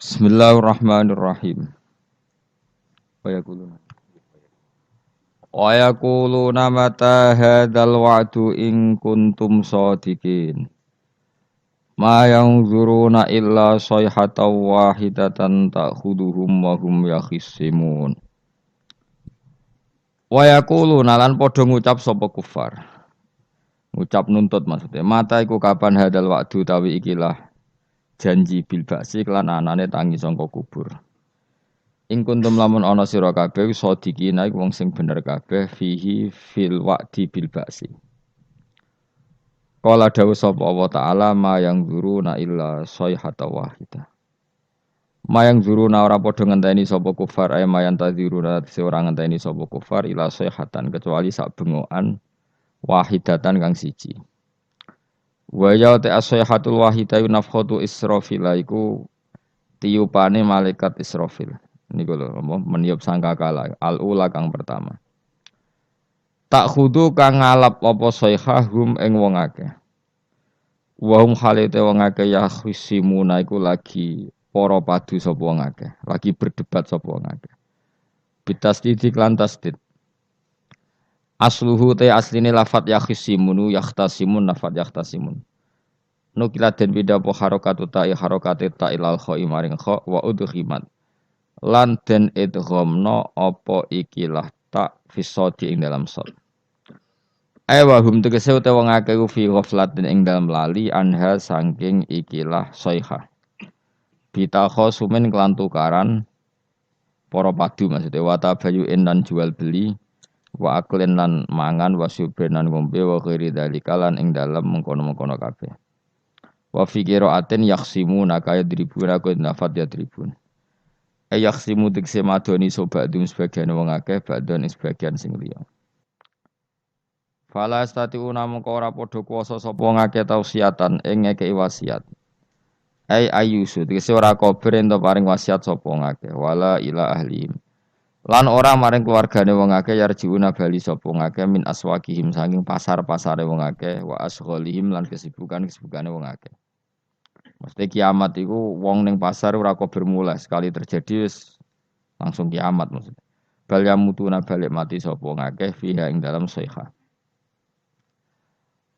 Bismillahirrahmanirrahim. Wa yaquluna mata hadzal wa'du in kuntum shadiqin. Ma yanzuruna illa sayhatan wahidatan ta'khuduhum wa hum yakhisimun. Wa yaquluna lan padha ngucap sapa kufar. Ngucap nuntut maksudnya. Mata iku kapan hadzal wa'du tawi ikilah janji bil ba'si kelan anane tangi sangka kubur. Ing kuntum lamun ana sira kabeh sadikina iku wong sing bener kabeh fihi fil wa'di bil ba'si. Qala dawu sapa Allah taala ma yang zuruna illa sayhata wahidah. Ma yang zuruna ora padha ngenteni sapa kufar ay mayan tadziruna ora ngenteni sapa kufar ila sayhatan kecuali sak bengokan wahidatan kang siji. Wa ya ta sayhatul wahidah nafkhatu israfil iku tiupane malaikat Israfil. Niku lho meniup sangkakala al-ula kang pertama. Tak khudu kang ngalap apa sayhahum ing wong akeh. Wa hum halite wong akeh ya khisimuna iku lagi para padu sapa wong akeh, lagi berdebat sapa wong akeh. Bitasdid lan tasdid. Asluhu te asline lafat ya khisimunu yahtasimun lafat yahtasimun. Nukilat den bida po harokatu ta'i harokate ta'ilal kha'i maring kha' wa udhimat. Lan den idghamna apa ikilah tak fisodi ing dalam sod. Wahum tegese utawa wong akeh fi ghaflatin ing dalam lali anha saking ikilah sayha. Bita khosumen kelan tukaran para padu maksudnya wa tabayu'in lan jual beli wa aklen lan mangan wa subrenan ngombe wa ghairi dzalika lan ing dalam mengkono-mengkono kabeh. Wa fi qira'atin yaqsimuna kaya dribuna ku nafat ya tribun. Yaqsimu tegese madoni sobadum sebagian wong akeh badon sebagian sing liya. Fala statiuna mengko ora padha kuwasa sapa wong akeh tausiatan ing ngekeki wasiat. Ayusu tegese ora kober ento paring wasiat sapa wong akeh wala ila ahlihim. Lan ora maring keluargane wong akeh yarjiuna bali sapa wong akeh min aswaqihim saking pasar-pasare wong akeh wa asghalihim lan kesibukan-kesibukane wong akeh. Mesti kiamat itu wong ning pasar ora kok bermulai sekali terjadi wis langsung kiamat maksudnya. Bal yamutuna balik mati sapa ngakeh fiha ing dalam sayha.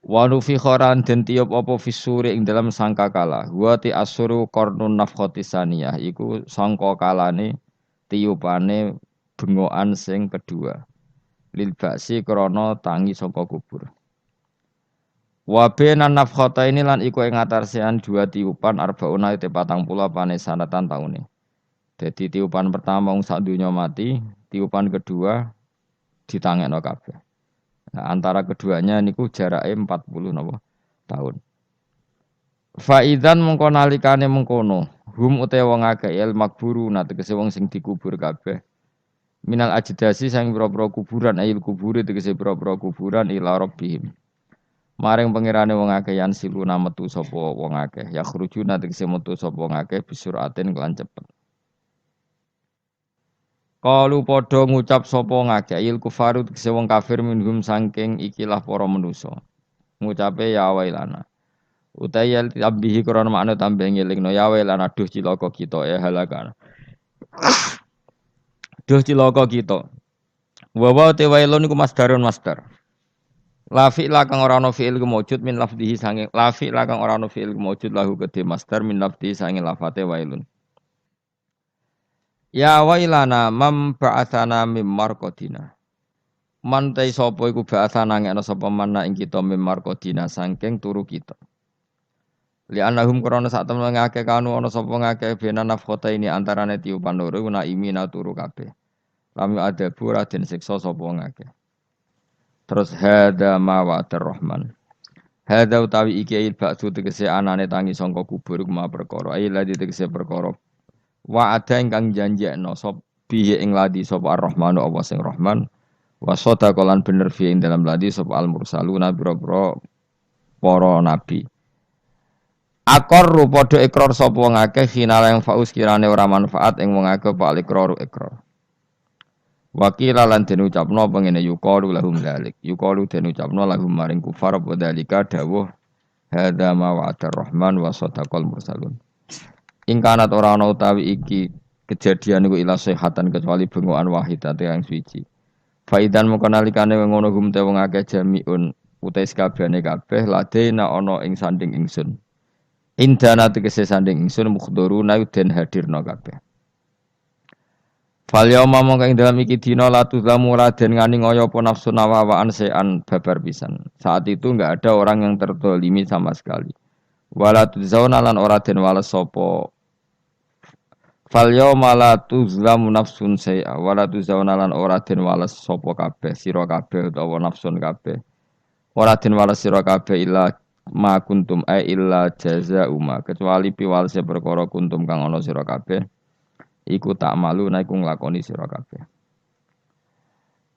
Wa nufi khoran den tiup apa fisuri ing dalam sangkakala. Wa ti asuru qarnun nafkhati saniyah iku sangkakalane tiupane bengokan sing kedua. Lil ba'si krana tangi saka kubur. Wa bena nafkhata ini lan iku ing atarsian dua tiupan arbauna te 40 pane sanatan taune. Dadi tiupan pertama wong sak donya mati, tiupan kedua ditangekno kabeh. Nah, antara keduanya niku jarake 40 napa tahun. Faidan mengko nalikane mengkono, hum utawa wong akeh il makburuna tegese wong sing dikubur kabeh. Minal ajdasi sang pira-pira kuburan ayil kuburi tegese pira-pira kuburan ila rabbihim. Maring pengirane wong akeh yan siluna metu sapa wong akeh ya khrujuna tegese metu sapa wong akeh bisuratin kelan cepet. Kalu padha ngucap sapa wong akeh il kufaru tegese wong kafir minhum saking ikilah para manusa. Ngucape ya wailana. Utaya tambihi krana makna tambah ngelingno ya wailana duh cilaka kita halakan. Duh cilaka kita. Wa te wailun iku masdarun masdar. La fi'la kang ora ana fi'il ku maujud min lafdhihi sange la fi'la kang ora ana fi'il ku maujud lahu kedhe masdar min lafdhihi sange lafate wailun. Ya wailana mam ba'atsana mim marqadina. Man ta sapa iku ba'atsana ngene sapa manna ing kita mim marqadina saking turu kita. Li anahum krana sak temen ngake kanu ana sapa ngake bena nafkhota ini antarane tiupan loro guna imina turu kabeh. Lam adabu raden siksa sapa ngake. Terus hada ma wa'atir rahman. Hada utawi iki il ba'du tegese anane tangi sangka kubur kuma perkara. Ai ladi tegese perkara. Wa'ada ingkang janjekno sop bihi ing ladi sapa ar-rahmanu apa sing rahman. Wa sadaqalan bener fi ing dalam ladi sapa al-mursaluna biro-biro para nabi. Aqarru padha ikrar sapa wong akeh khinala yang faus kirane ora manfaat ing wong akeh pak ikrar ikrar. Wakila lan den ucapno pengene yuqalu lahum dzalik. Yuqalu den ucapno lahum maring kufar apa dzalika dawuh hadza ma wa'atar rahman wa sadaqal mursalun. Ingkanat ora ana utawi iki kejadian iku ila sehatan kecuali bengokan wahidate yang suci. Faidan moko nalikane ngono gumte wong akeh jamiun utais kabehane kabeh ladena ana ing sanding ingsun. Indana tegese sanding ingsun mukhduruna den hadirna kabeh. Fal yauma mongko ing dalam iki dina la tuzlamu raden ngani ngoyo apa nafsu nawawaan sean babar pisan. Saat itu enggak ada orang yang tertolimi sama sekali. Wala tuzzauna lan ora den wales sapa. Fal yauma la tuzlamu nafsun se'a wala tuzzauna lan ora den wales sapa kabeh sira kabeh utawa nafsun kabeh. Ora den wales sira kabeh illa ma kuntum illa jazaa'uma kecuali piwalese perkara kuntum kang ana sira kabeh. Iku tak malu naiku nglakoni sira kabeh.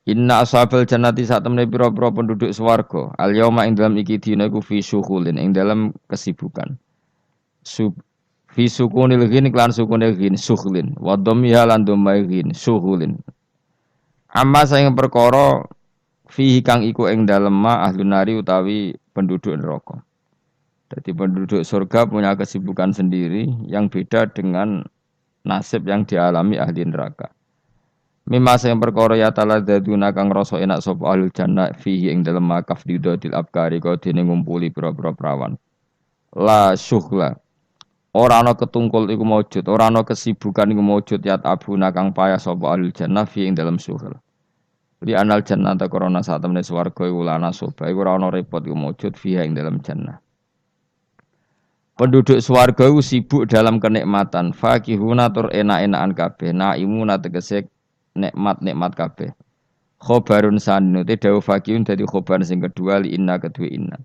Inna ashabal jannati sak temne pira-pira penduduk swarga al yauma ing dalam iki dina iku fi syughulin ing dalam kesibukan. Fi sukunil ghin klan sukunil ghin syughlin wa dhammiha lan dhammai ghin syughulin. Amma sayang perkara fihi kang iku ing dalem ma ahlun nari utawi penduduk neraka. Jadi penduduk surga punya kesibukan sendiri yang beda dengan nasib yang dialami ahli neraka. Mimma sing perkara ya taladaduna kang rasa enak sapa ahli jannah fihi ing dalem makaf didatil abkari kok dene ngumpuli pira-pira prawan. La syughla. Ora ana ketungkul iku maujud, ora ana kesibukan iku maujud yat abuna kang payah sapa ahli jannah fihi ing dalem syughul. Li anal jannah ta korona sak temene swarga iku lana soba iku ora ana repot iku maujud fihi ing dalem jannah. Penduduk swarga sibuk dalam kenikmatan, fakihuna tur enak-enakan kabeh, naimuna tegese nikmat-nikmat kabeh. Khobarun sanu te dawu fakihun dadi khobar sing kedua li inna kedua inna.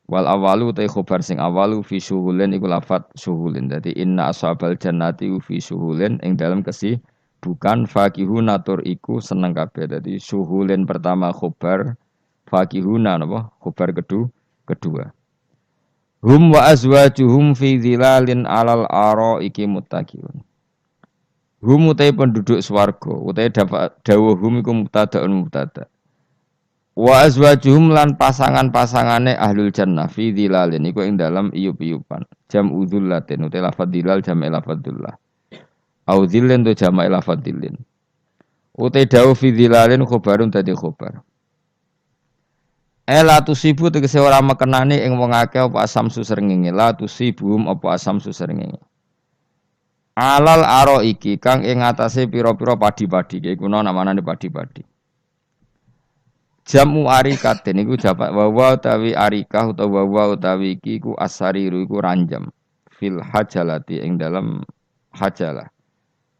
Wal awalu te khobar sing awalu fi syuhulin iku lafat syuhulin. Dadi inna ashabal jannati fi syuhulin ing dalam kesibukan fakihuna tur iku seneng kabeh. Dadi syuhulin pertama khobar, fakihuna napa? Khobar kedua. Hum wa azwajuhum fi dhilalin alal araiki muttaqin. Hum utai penduduk swarga, utai dawuh hum iku mubtadaun mubtada. Wa azwajuhum lan pasangan-pasangane ahlul jannah fi dhilalin iku ing dalam iyup-iyupan. Jam udzullatin utai lafadz dhilal jam' lafadzullah. Au dhillin tu jam' lafadzillin. Utai dawuh fi dhilalin khobarun dadi khobar. La tusibu tegese ora mekenani ing wong akeh apa asam susrengenge la tusibum apa asam susrengenge alal aro iki kang ing atase pira-pira padi-padi iku namane padi-padi jamu arikaten iku japak wawa utawi arikah utawa wawa utawi iki iku asariru iku ranjam fil hajalati ing dalam hajalah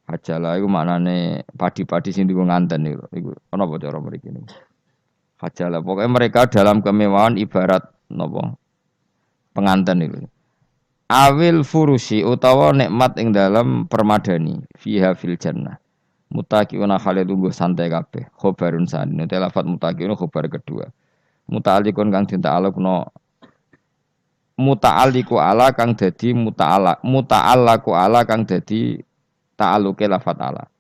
iku maknane padi-padi sing dienggo nganten iku ana apa cara mriki niku hajalah pokoknya mereka dalam kemewahan ibarat nopo pengantin itu. Awil furusi utawa nikmat ing dalam permadani fiha fil jannah. Mutaqiuna khale tunggu santai kabeh. Khobarun sanne te lafat mutaqiuna khobar kedua. Muta'alliqun kang dita'alluqno muta'alliqu ala kang dadi muta'allaqu ala kang dadi ta'alluqe lafat ala.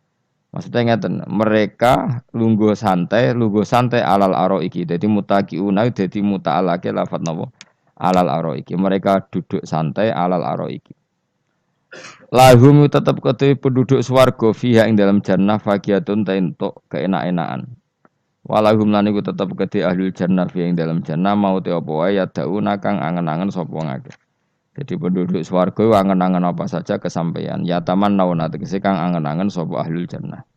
Maksudnya ngeten, mereka lungguh santai alal aro iki. Jadi mutaqiuna dadi muta'alake lafat napa? Alal aro iki. Mereka duduk santai alal aro iki. Lahum tetap kedue penduduk swarga fiha ing dalam jannah faqiatun ta entuk keenak-enakan. Walahum lan iku tetep kedue ahlul jannah fiha ing dalam jannah mau te apa wae ya dauna kang angen-angen sapa ngake. Jadi penduduk swarga angen-angen apa saja kesampaian. Ya taman nauna tegese kang angen-angen sapa ahlul jannah.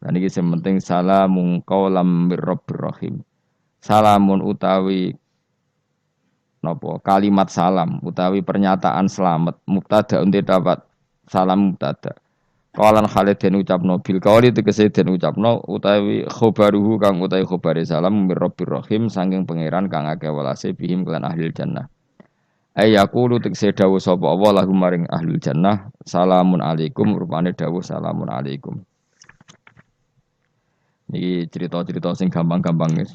Dan iki sing penting salamun qaulam mir-rabbir rahim. Salamun utawi napa kalimat salam utawi pernyataan selamat mubtada unti dapat salam mubtada. Qalan Khalid den ucapno bil qauli tegese den ucapno utawi khobaruhu kang utawi khobare salam mir-rabbir rahim saking pangeran kang akeh welase bihim kelan ahlul jannah. Ayaqulu tegese dawuh sapa Allah lahum maring ahlul jannah salamun alaikum rupane dawuh salamun alaikum. Iki cerita-cerita sing gampang-gampang guys.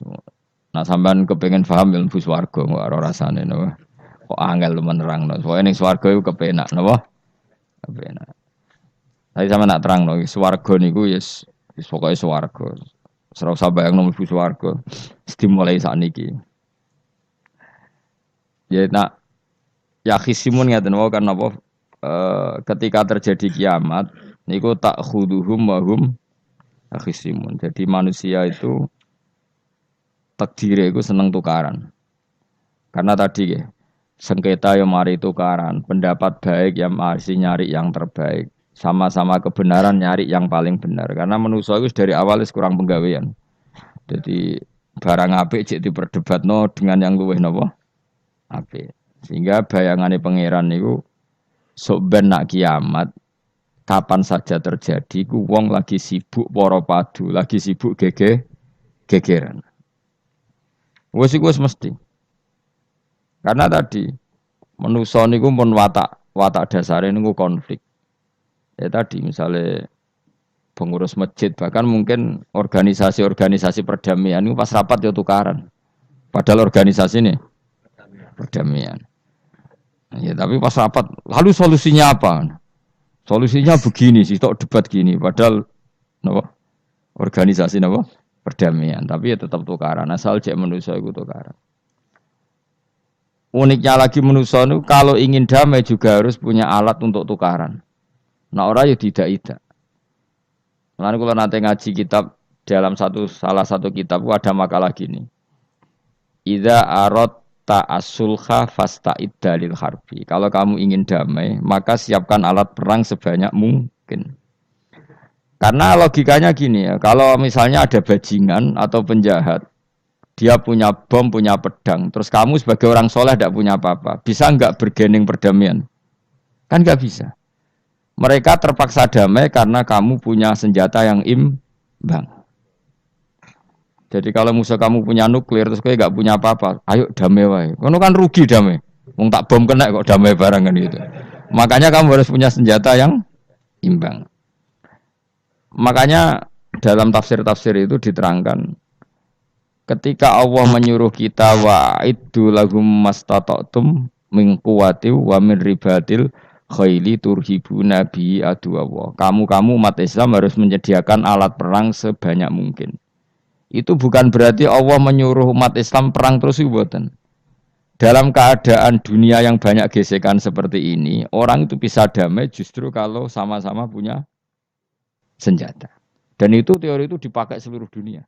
Nah sampean kepengen paham ilmu swarga kok ora rasane napa. Kok angel menerangno. Pokoke ning swarga iku kepenak napa? Kepenak. Tapi sampean nak terangno swarga niku wis pokoke swarga. Ora usah bayangno mlebu swarga. Dimulai sakniki. Ya nak ya khisimun ngaten wae kan napa ketika terjadi kiamat niku tak khuduhum wahum akhisimun. Jadi manusia itu takdire itu seneng tukaran. Karena tadi ya, sengketa yang mari tukaran, pendapat baik yang masih nyari yang terbaik, sama-sama kebenaran nyari yang paling benar. Karena manusia itu dari awal kurang penggawean. Jadi barang apik cek diperdebatno dengan yang luwih napa apik. Sehingga bayangannya pangeran niku sok ben nak kiamat kapan saja terjadi ku wong lagi sibuk para padu, lagi sibuk gegeran. Wes iku wis mesti. Karena tadi manusa niku pun watak dasare niku konflik. Ya tadi misalnya pengurus masjid bahkan mungkin organisasi-organisasi perdamaian itu pas rapat ya tukaran. Padahal organisasi ini perdamaian. Ya tapi pas rapat lalu solusinya apa? Solusinya begini sih, tok debat gini. Padahal napa? Organisasi napa? Perdamaian. Tapi ya tetap tukaran. Asal cek manusia itu tukaran. Uniknya lagi manusia itu kalau ingin damai juga harus punya alat untuk tukaran. Nah orang ya tidak. Lalu kalau nanti ngaji kitab dalam salah satu kitab ada makalah gini. Idza aradta as-sulha fasta'id dalil harbi. Kalau kamu ingin damai, maka siapkan alat perang sebanyak mungkin. Karena logikanya gini ya, kalau misalnya ada bajingan atau penjahat, dia punya bom, punya pedang, terus kamu sebagai orang soleh tidak punya apa-apa, bisa nggak bergening perdamaian? Kan nggak bisa. Mereka terpaksa damai karena kamu punya senjata yang imbang. Jadi kalau musuh kamu punya nuklir terus kayak nggak punya apa-apa, ayo damai wae. Kamu kan rugi damai. Wong tak bom kena kok damai bareng kan gitu. Makanya kamu harus punya senjata yang imbang. Makanya dalam tafsir-tafsir itu diterangkan ketika Allah menyuruh kita wa'iddu lahum mastata'tum min quwwati wa min ribatil khaili turhibuna bi aduwallah. Kamu umat Islam harus menyediakan alat perang sebanyak mungkin. Itu bukan berarti Allah menyuruh umat Islam perang terus mboten. Dalam keadaan dunia yang banyak gesekan seperti ini, orang itu bisa damai justru kalau sama-sama punya senjata. Dan itu teori itu dipakai seluruh dunia.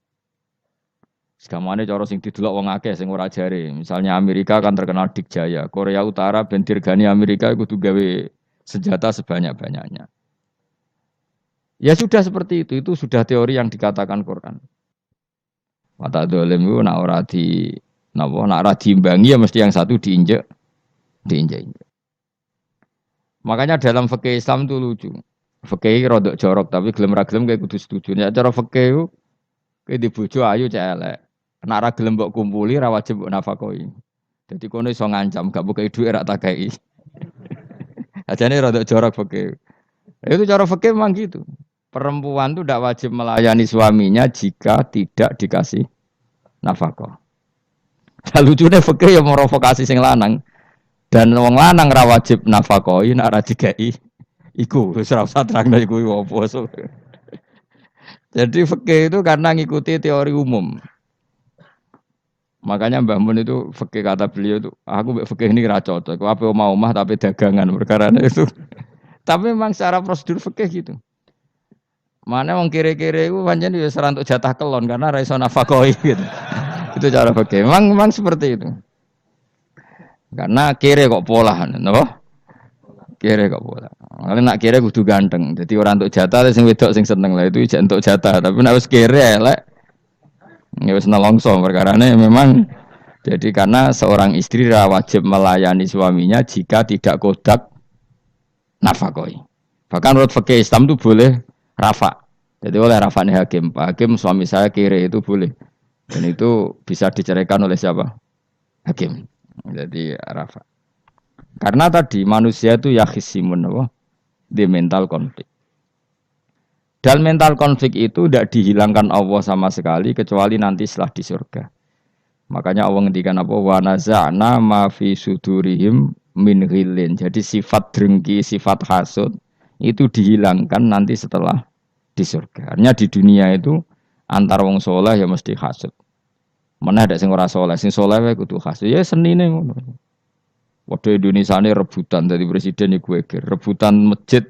Segamane cara sing didelok wong akeh sing ora jare. Misalnya Amerika kan terkenal dikjaya, Korea Utara ben dirgani Amerika kudu gawe senjata sebanyak-banyaknya. Ya sudah seperti itu sudah teori yang dikatakan Quran. Mata dolim itu nak ora di napa nak ora diimbangi ya mesti yang satu diinjek. Makanya dalam fikih Islam itu lucu. Fikih rodok jorok tapi gelem ra gelem kayak kudu setuju. Nek cara fikih ku kayak di bojo ayu cek elek. Nek ra gelem mbok kumpuli ra wajib mbok nafakoi. Dadi kono iso ngancam gak buka dhuwit ra tak kei. Ajane rodok jorok fikih. Itu cara fikih memang gitu. Perempuan itu tidak wajib melayani suaminya jika tidak dikasih nafkah. Lucunya fikih yang merovokasi sing lanang dan wong lanang ra wajib nafkahi nek ra dikai iku wis ora usah terangno iku opo. Jadi fikih itu karena ngikuti teori umum. Makanya Mbah Mun itu fikih kata beliau itu aku mbek fikih ini ra cocok. Aku ape omah tapi dagangan perkara itu. Tapi memang secara prosedur fikih gitu. Mana wong kire-kire itu pancen wis ora entuk jatah kelon karena ra iso nafkahi gitu. Itu cara fikih. Memang seperti itu. Karena kire kok pola, napa? Kire kok pola. Kalau nak kire kudu ganteng. Jadi orang entuk jatah sing wedok sing seneng lah itu ijek entuk jatah. Tapi nek wis kire elek ya wis nelongso perkarane memang jadi karena seorang istri wajib melayani suaminya jika tidak kodak nafkahi. Bahkan menurut fikih Islam itu boleh rafa. Jadi oleh rafa'nya hakim. Pak Hakim suami saya kiri itu boleh. Dan itu bisa diceraikan oleh siapa? Hakim. Jadi rafa. Karena tadi manusia itu yakhisimun di mental konflik. Dan mental konflik itu tidak dihilangkan Allah sama sekali kecuali nanti setelah di surga. Makanya Allah ngendikan apa? Wa naza'na ma fi sudurihim min ghillin. Jadi sifat drengki, sifat hasud itu dihilangkan nanti setelah di surga. Artinya di dunia itu antar wong soleh ya mesti hasud. Mana ada sing ora soleh, sing soleh wae kudu hasud. Ya senine ngono. Waduh Indonesia ini rebutan dari presiden iku geger, rebutan masjid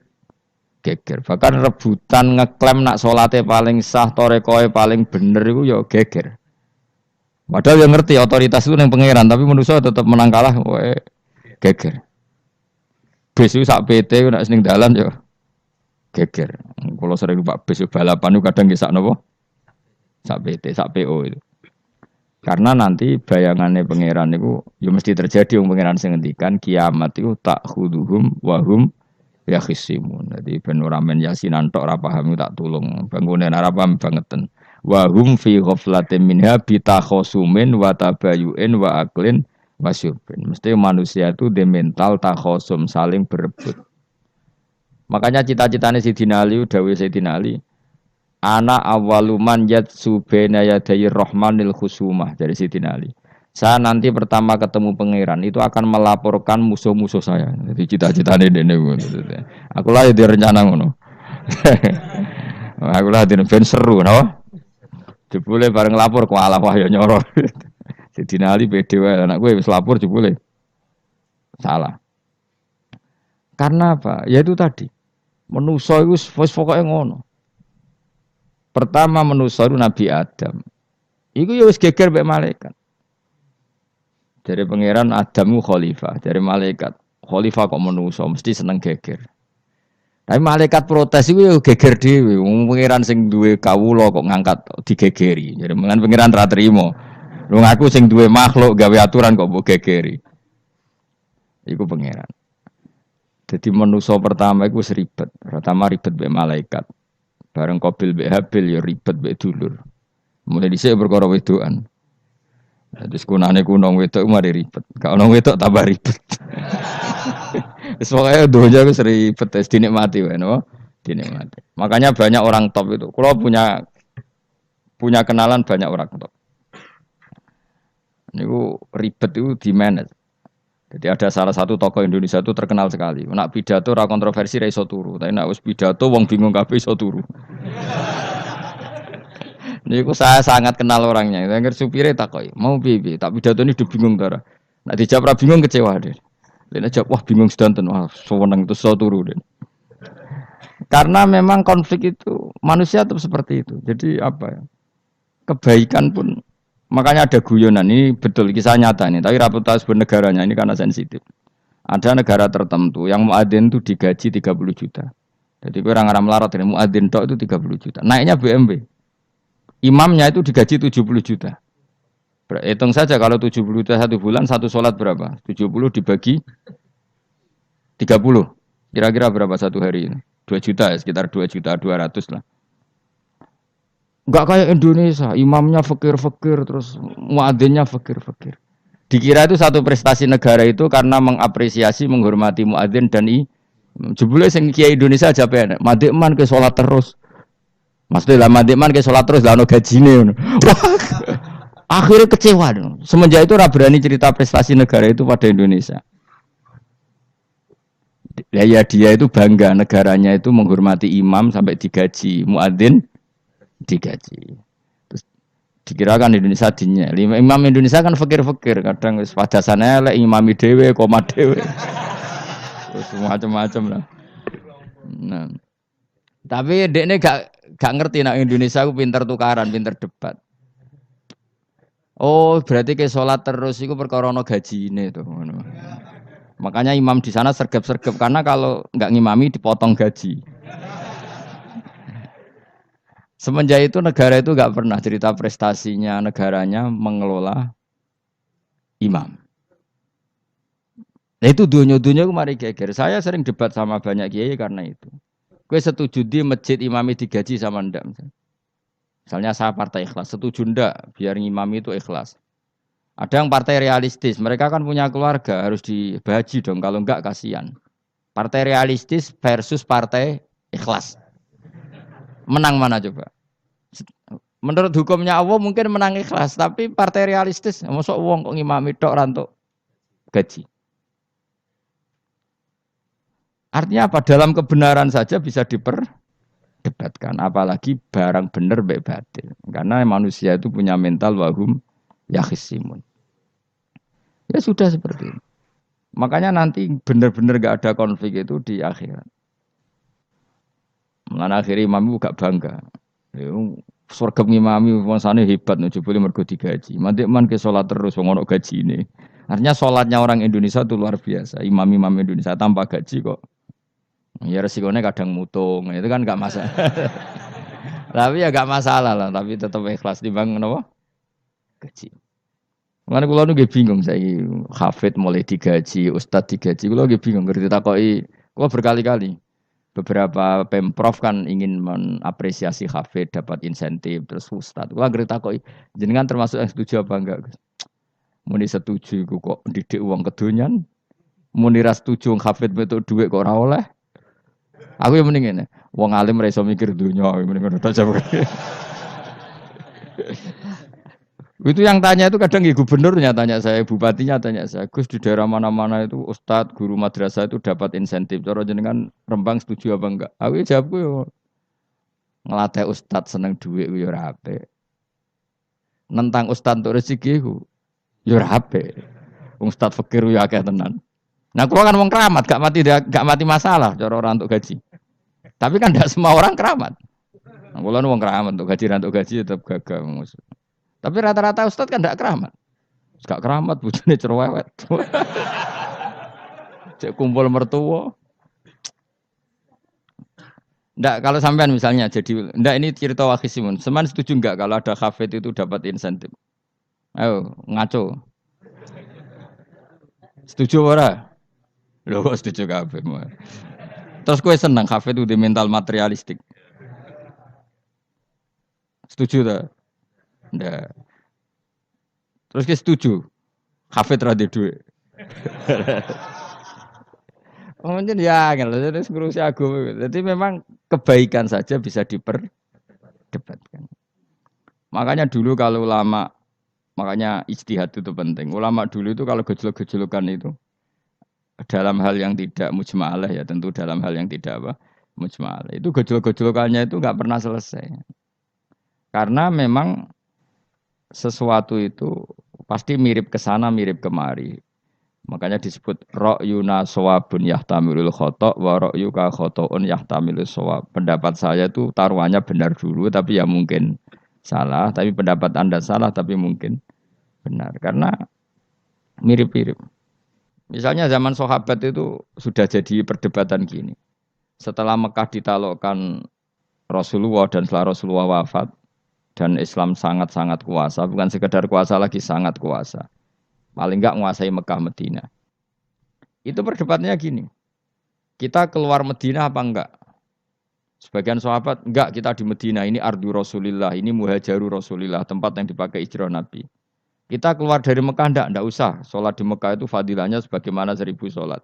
geger. Bahkan rebutan ngeklaim nak salate paling sah, torekoe paling bener iku ya geger. Padahal yang ngerti otoritas itu yang pangeran, tapi manusia tetap menang kalah, wae geger. Bis itu sak PT nak seneng dalan ya geger. Kalau sering Pak bis balapan itu kadang nggih sak napa? Sak PT, sak PO itu. Karena nanti bayangannya pangeran itu ya mesti terjadi yang pangeran sing ngendikan kiamat itu tak khuduhum wahum ya khisimun. Jadi ben ora men yasinan tok ora paham tak tulung bangunan ora paham bangeten. Wahum fi ghaflatin minha bitakhosumin wa tabayuin wa aklin wasyubin. Mesti manusia itu de mental takhosum saling berebut. Makanya cita-citanya Sayyidina Ali dawuh Sayyidina Ali ana awaluman yatsu baina yadayi rahmanil khusumah dari Sayyidina Ali. Saya nanti pertama ketemu pangeran itu akan melaporkan musuh-musuh saya. Jadi cita-citane dene ngono. Aku lah di rencana ngono. Aku lah di ben seru no. Jebule bareng lapor ku alah wah ya nyoro. Sayyidina Ali pede wae anak gue wis lapor jebule. Salah. Karena apa? Ya itu tadi. Manusa iku wis pokoke ngono. Pertama manusia itu Nabi Adam. Iku ya wis geger mbek malaikat. Dari pangeran Adam itu khalifah, dari malaikat khalifah kok manusia mesti seneng geger. Tapi malaikat protes iku ya geger dhewe. Wong pangeran sing duwe kawula kok ngangkat digegeri. Jadi mengan pangeran ra trimo. Lu ngaku sing duwe makhluk gawe aturan kok mbok gegeri. Iku pangeran. Jadi manusia pertama iku ribet. Pertama ribet mbek malaikat. Bareng Qabil mbek Habil ya ribet mbek dulur. Mulai dhisik perkara wedokan. Terus kunane kunong wedok mari ribet. Gak ono wedok tambah ribet. Wis pokoke donya wis ribet wis dinikmati wae no. Dinikmati. Makanya banyak orang top itu. Kalau punya kenalan banyak orang top. Niku ribet itu di manage. Jadi ada salah satu tokoh Indonesia itu terkenal sekali. Nak pidato ora kontroversi ra iso turu, tapi nak wis pidato wong bingung kabeh iso turu. Niku saya sangat kenal orangnya. Dengar supire takoki, "Mau piye? Tak pidato ini udah bingung ta." Nak dijawab ra bingung kecewa deh. Lha jawab wah bingung sedanten, wah seneng itu iso turu deh. Karena memang konflik itu manusia tetap seperti itu. Jadi apa ya? Kebaikan pun makanya ada guyonan ini betul kisah nyata ini, tapi reputasi bernegaranya ini karena sensitif. Ada negara tertentu yang muadzin itu digaji 30 juta. Jadi orang Arab melarat ini muadzin tok itu 30 juta. Naiknya BMW. Imamnya itu digaji 70 juta. Hitung saja kalau 70 juta satu bulan satu sholat berapa? 70 dibagi 30. Kira-kira berapa satu hari ini? 2 juta ya, sekitar 2 juta 200 lah. Enggak kayak Indonesia, imamnya fakir-fakir terus muadzinnya fakir-fakir. Dikira itu satu prestasi negara itu karena mengapresiasi, menghormati muadzin dan jebule sing kiai Indonesia aja penak. Madikman ke salat terus. Maksudnya lah madikman ke salat terus lah ono gajine ngono. Wah. Akhirnya kecewa dong. Semenjak itu ora berani cerita prestasi negara itu pada Indonesia. Ya dia itu bangga negaranya itu menghormati imam sampai digaji, muadzin digaji. Terus dikirakan Indonesia dinya. Imam Indonesia kan fakir-fakir, kadang wis padasane elek imami dhewe, koma dhewe. Terus macam-macam lah. Nah. Tapi dekne gak ngerti nek Indonesia ku pinter tukaran, pinter debat. Oh, berarti ke salat terus iku perkara ana gajine to ngono. Makanya imam di sana sergap-sergap karena kalau enggak ngimami dipotong gaji. Semenjak itu negara itu nggak pernah cerita prestasinya negaranya mengelola imam. Nah itu dunia-dunia kemarin geger. Saya sering debat sama banyak kiai karena itu. Gue setuju di masjid imami digaji sama ndak. Misalnya saya partai ikhlas, setuju ndak biar ngimami itu ikhlas. Ada yang partai realistis, mereka kan punya keluarga harus dibaji dong. Kalau enggak kasihan. Partai realistis versus partai ikhlas. Menang mana coba? Menurut hukumnya Allah mungkin menang ikhlas, tapi partai realistis, mosok wong kok ngimami tok rantuk gaji. Artinya apa? Dalam kebenaran saja bisa diperdebatkan, apalagi barang bener mbek batil. Karena manusia itu punya mental wahum yakhisimun. Ya sudah seperti itu. Makanya nanti benar-benar gak ada konflik itu di akhirat. Mulane akhirnya imam itu gak bangga. Ya, surga ngimami mangsane hebat nih, jebule mergo digaji. Mandek man ke salat terus wong ono gajine. Artinya sholatnya orang Indonesia itu luar biasa. Imam-imam Indonesia tanpa gaji kok. Ya resikonya kadang mutung, itu kan gak masalah. Tapi ya gak masalah lah, tapi tetap ikhlas timbang napa? Gaji. Makanya kula nu nggih bingung saiki hafid mulai digaji, ustad digaji. Kula nggih bingung ngerti takoki. Kula berkali-kali beberapa pemprov kan ingin mengapresiasi hafid dapat insentif terus ustad. Kula ngerti takoki jenengan termasuk yang setuju apa enggak, Gus? Muni setuju iku kok didik uang kedonyan. Muni ra setuju hafid metu dhuwit kok ora oleh. Aku yang mending ngene. Wong alim ra iso mikir dunya, mending ngono ta. Itu yang tanya itu kadang gubernurnya tanya saya, bupatinya tanya saya, Gus di daerah mana-mana itu ustadz, guru madrasah itu dapat insentif. Cara jenengan Rembang setuju apa enggak? Aku jawabku yo ngelatih ustadz seneng duit yo ora apik. Nentang ustadz untuk rezeki ku yo ora apik. Wong ustadz fakir yo akeh tenan. Nah, kula kan wong keramat, gak mati masalah cara orang untuk gaji. Tapi kan tidak semua orang keramat. Nah, kula wong keramat untuk gaji tetap gagal. Tapi rata-rata ustadz kan tidak keramat. Gak keramat, bujune cerewet. Cek kumpul mertua. Ndak kalau sampean misalnya jadi ndak ini cerita Wakisimun. Seman setuju enggak kalau ada hafid itu dapat insentif? Ayo ngaco. Setuju ora? Loh kok setuju kabeh. Terus kowe seneng hafid itu di mental materialistik. Setuju tak? Ndak. Terus kowe setuju? Hafid ra duit. Mungkin ya, jadi ngurusi agama. Jadi memang kebaikan saja bisa diperdebatkan. Makanya dulu kalau ulama, makanya ijtihad itu penting. Ulama dulu itu kalau gejolak-gejolokan itu dalam hal yang tidak mujma'alah ya, tentu dalam hal yang tidak apa mujma'alah. Itu gejolak-gejolokannya itu nggak pernah selesai. Karena memang sesuatu itu pasti mirip ke sana, mirip kemari. Makanya disebut ra'yuna shawabun yahtamilul khata' wa ra'yuka khata'un yahtamilus shawab. Pendapat saya itu taruhannya benar dulu tapi ya mungkin salah, tapi pendapat Anda salah tapi mungkin benar karena mirip-mirip. Misalnya zaman sahabat itu sudah jadi perdebatan gini. Setelah Mekah ditaklukkan Rasulullah dan setelah Rasulullah wafat dan Islam sangat-sangat kuasa, bukan sekedar kuasa lagi sangat kuasa. Paling enggak menguasai Mekah Medina. Itu perdebatannya gini. Kita keluar Medina apa enggak? Sebagian sahabat, enggak kita di Medina. Ini ardu Rasulillah, ini muhajaru Rasulillah, tempat yang dipakai hijrah Nabi. Kita keluar dari Mekah enggak usah. Sholat di Mekah itu fadilahnya sebagaimana 1000 sholat.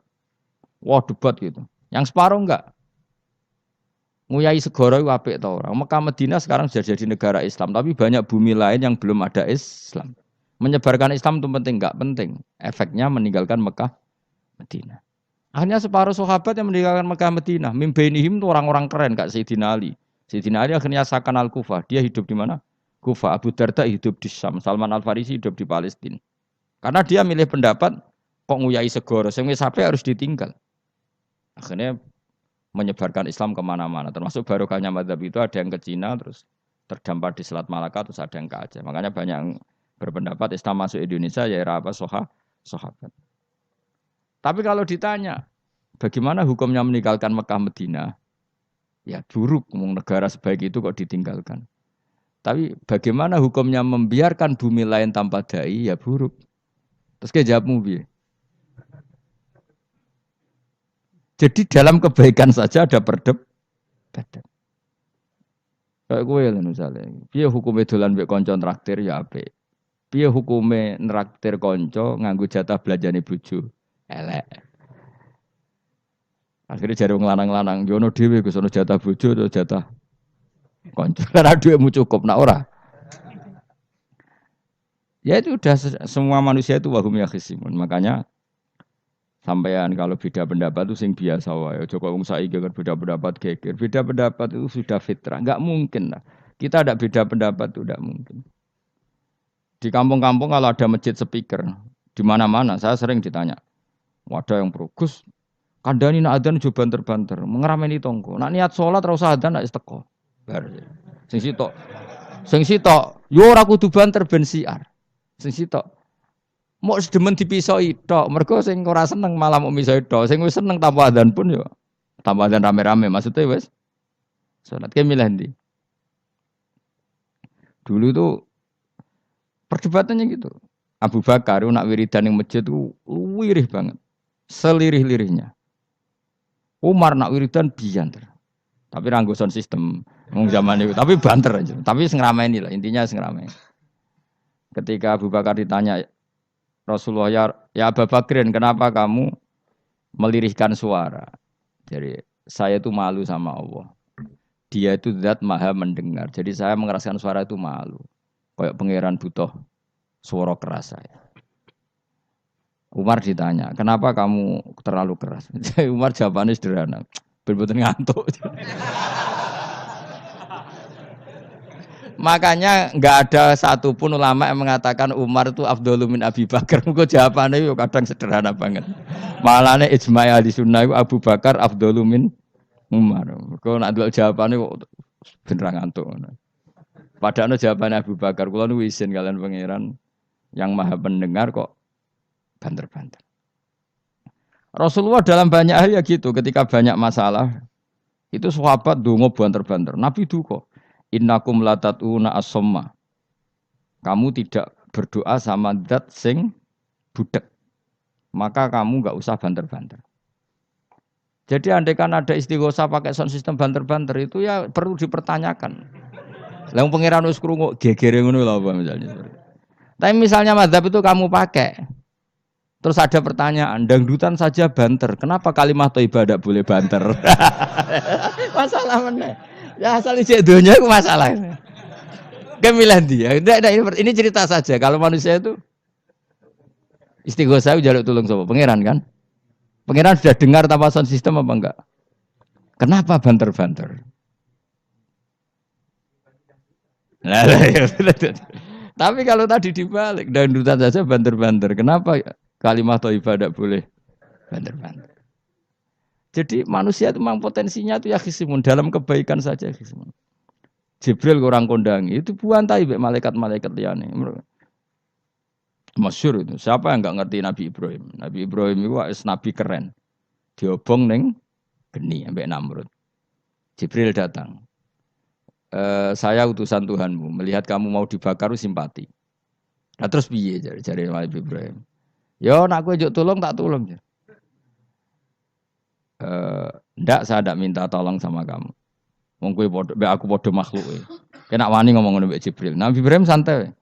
Wah debat gitu. Yang separuh enggak. Nguyai segoro itu apik tau orang. Mekah Medina sekarang sudah jadi negara Islam. Tapi banyak bumi lain yang belum ada Islam. Menyebarkan Islam itu penting, enggak penting. Efeknya meninggalkan Mekah Medina. Akhirnya separuh sahabat yang meninggalkan Mekah Medina. Mimbenihim itu orang-orang keren, Kak Sayyidina Ali. Sayyidina Ali akhirnya Sakan Al-Kufah. Dia hidup di mana? Kufah. Abu Darda hidup di Syam. Salman Al-Farisi hidup di Palestina. Karena dia milih pendapat, kok nguyai segoro. Yang sampai harus ditinggal. Akhirnya menyebarkan Islam kemana-mana. Termasuk barokahnya mazhab itu ada yang ke Cina, terus terdampar di Selat Malaka, terus ada yang ke Aceh. Makanya banyak yang berpendapat Islam masuk Indonesia ya era apa sahabat. Tapi kalau ditanya, bagaimana hukumnya meninggalkan Mekah Medina? Ya buruk, negara sebaik itu kok ditinggalkan. Tapi bagaimana hukumnya membiarkan bumi lain tanpa dai? Ya buruk. Terus kayak jawabmu piye? Jadi dalam kebaikan saja ada perdebatan. Kayak gue lah misalnya, piye hukumnya dolan mbek kanca traktir ya apik. Piye hukumnya nraktir kanca nganggo jatah belanjane bojo? Elek. Akhirnya jare wong lanang-lanang, yo ono dhewe Gus ono jatah bojo atau jatah kanca. Karena duitmu cukup nak ora. Ya itu udah semua manusia itu wahum yakhisimun. Makanya sampean kalau beda pendapat itu sing biasa wae. Aja kok wong saiki kan beda pendapat geger. Beda pendapat itu sudah fitrah. Enggak mungkin lah. Kita ada beda pendapat itu enggak mungkin. Di kampung-kampung kalau ada masjid speaker di mana-mana saya sering ditanya. Wadah yang progus. Kandani nak adzan jo banter-banter, mengerameni tonggo. Nak niat salat ora usah adzan nak wis teko. Bar. Sing sitok. Sing sitok, yo ora kudu banter ben siar. Sing sitok. Mok sedemen dipisoi tok, mergo sing ora seneng malah mok misoi tok. Sing wis seneng tanpa adzan pun yo tanpa adzan rame-rame maksudnya wis salat ke milih ndi. Dulu tuh perdebatannya gitu. Abu Bakar nak wiridan ning masjid tuh wirih banget. Selirih-lirihnya. Umar nak wiridan bianter. Tapi ranggo sound system wong zaman itu, tapi banter aja. Tapi sing ngrameni lah, intinya sing ngrameni. Ketika Abu Bakar ditanya Rasulullah ya Abu Bakrin, kenapa kamu melirihkan suara? Jadi saya itu malu sama Allah. Dia itu zat maha mendengar. Jadi saya mengeraskan suara itu malu. Kayak pangeran butuh suara keras saya. Umar ditanya, kenapa kamu terlalu keras? Umar jawabannya sederhana. Bener-bener ngantuk. Makanya nggak ada satupun ulama yang mengatakan Umar itu afdhalu min Abi Bakar. Kok jawabannya yo kadang sederhana banget. Malahnya ijma' ahli sunnah itu Abu Bakar afdhalu min Umar. Kok nak delok jawabane kok bener ngantuk. Padahal jawabannya Abu Bakar, kula nu isin kalian pangeran yang maha pendengar kok banter-banter. Rasulullah dalam banyak hal ya gitu, ketika banyak masalah itu sahabat donga banter-banter. Nabi duka, innakum latatuna as-somma. Kamu tidak berdoa sama zat sing budek. Maka kamu enggak usah banter-banter. Jadi andaikan ada istighosah pakai sound system banter-banter itu ya perlu dipertanyakan. Lah pangeran wis krungu gegere ngono lho apa misalnya. Tapi misalnya mazhab itu kamu pakai. Terus ada pertanyaan, dangdutan saja banter. Kenapa kalimat thayyibah tidak boleh banter? Masalah mana? Ya asal ijek donya itu masalah. Kemilan dia. Ini cerita saja. Kalau manusia itu istighosah jaluk tulung sapa? Pangeran kan? Pangeran sudah dengar tanpa sound system apa enggak? Kenapa banter-banter? Nah, tapi kalau tadi dibalik, dangdutan saja banter-banter. Kenapa kalimat thayyibah tidak boleh banter-banter? Jadi manusia itu memang potensinya itu ya khisimun. Dalam kebaikan saja khisimun. Jibril orang kondangi itu buantai malaikat-malaikat liyane. Masyhur itu. Siapa yang enggak ngerti Nabi Ibrahim? Nabi Ibrahim itu nabi keren. Diobong ning geni ambek Namrud. Jibril datang. Saya utusan Tuhanmu, melihat kamu mau dibakar simpati. Nah terus piye jare Nabi Ibrahim? Yo nak kowe njuk tolong tak tolong. Ndak saya ndak minta tolong sama kamu. Wong kowe padha aku padha makhluk. Kena wani ngomong ngono mbek Jibril. Nabi Ibrahim santai.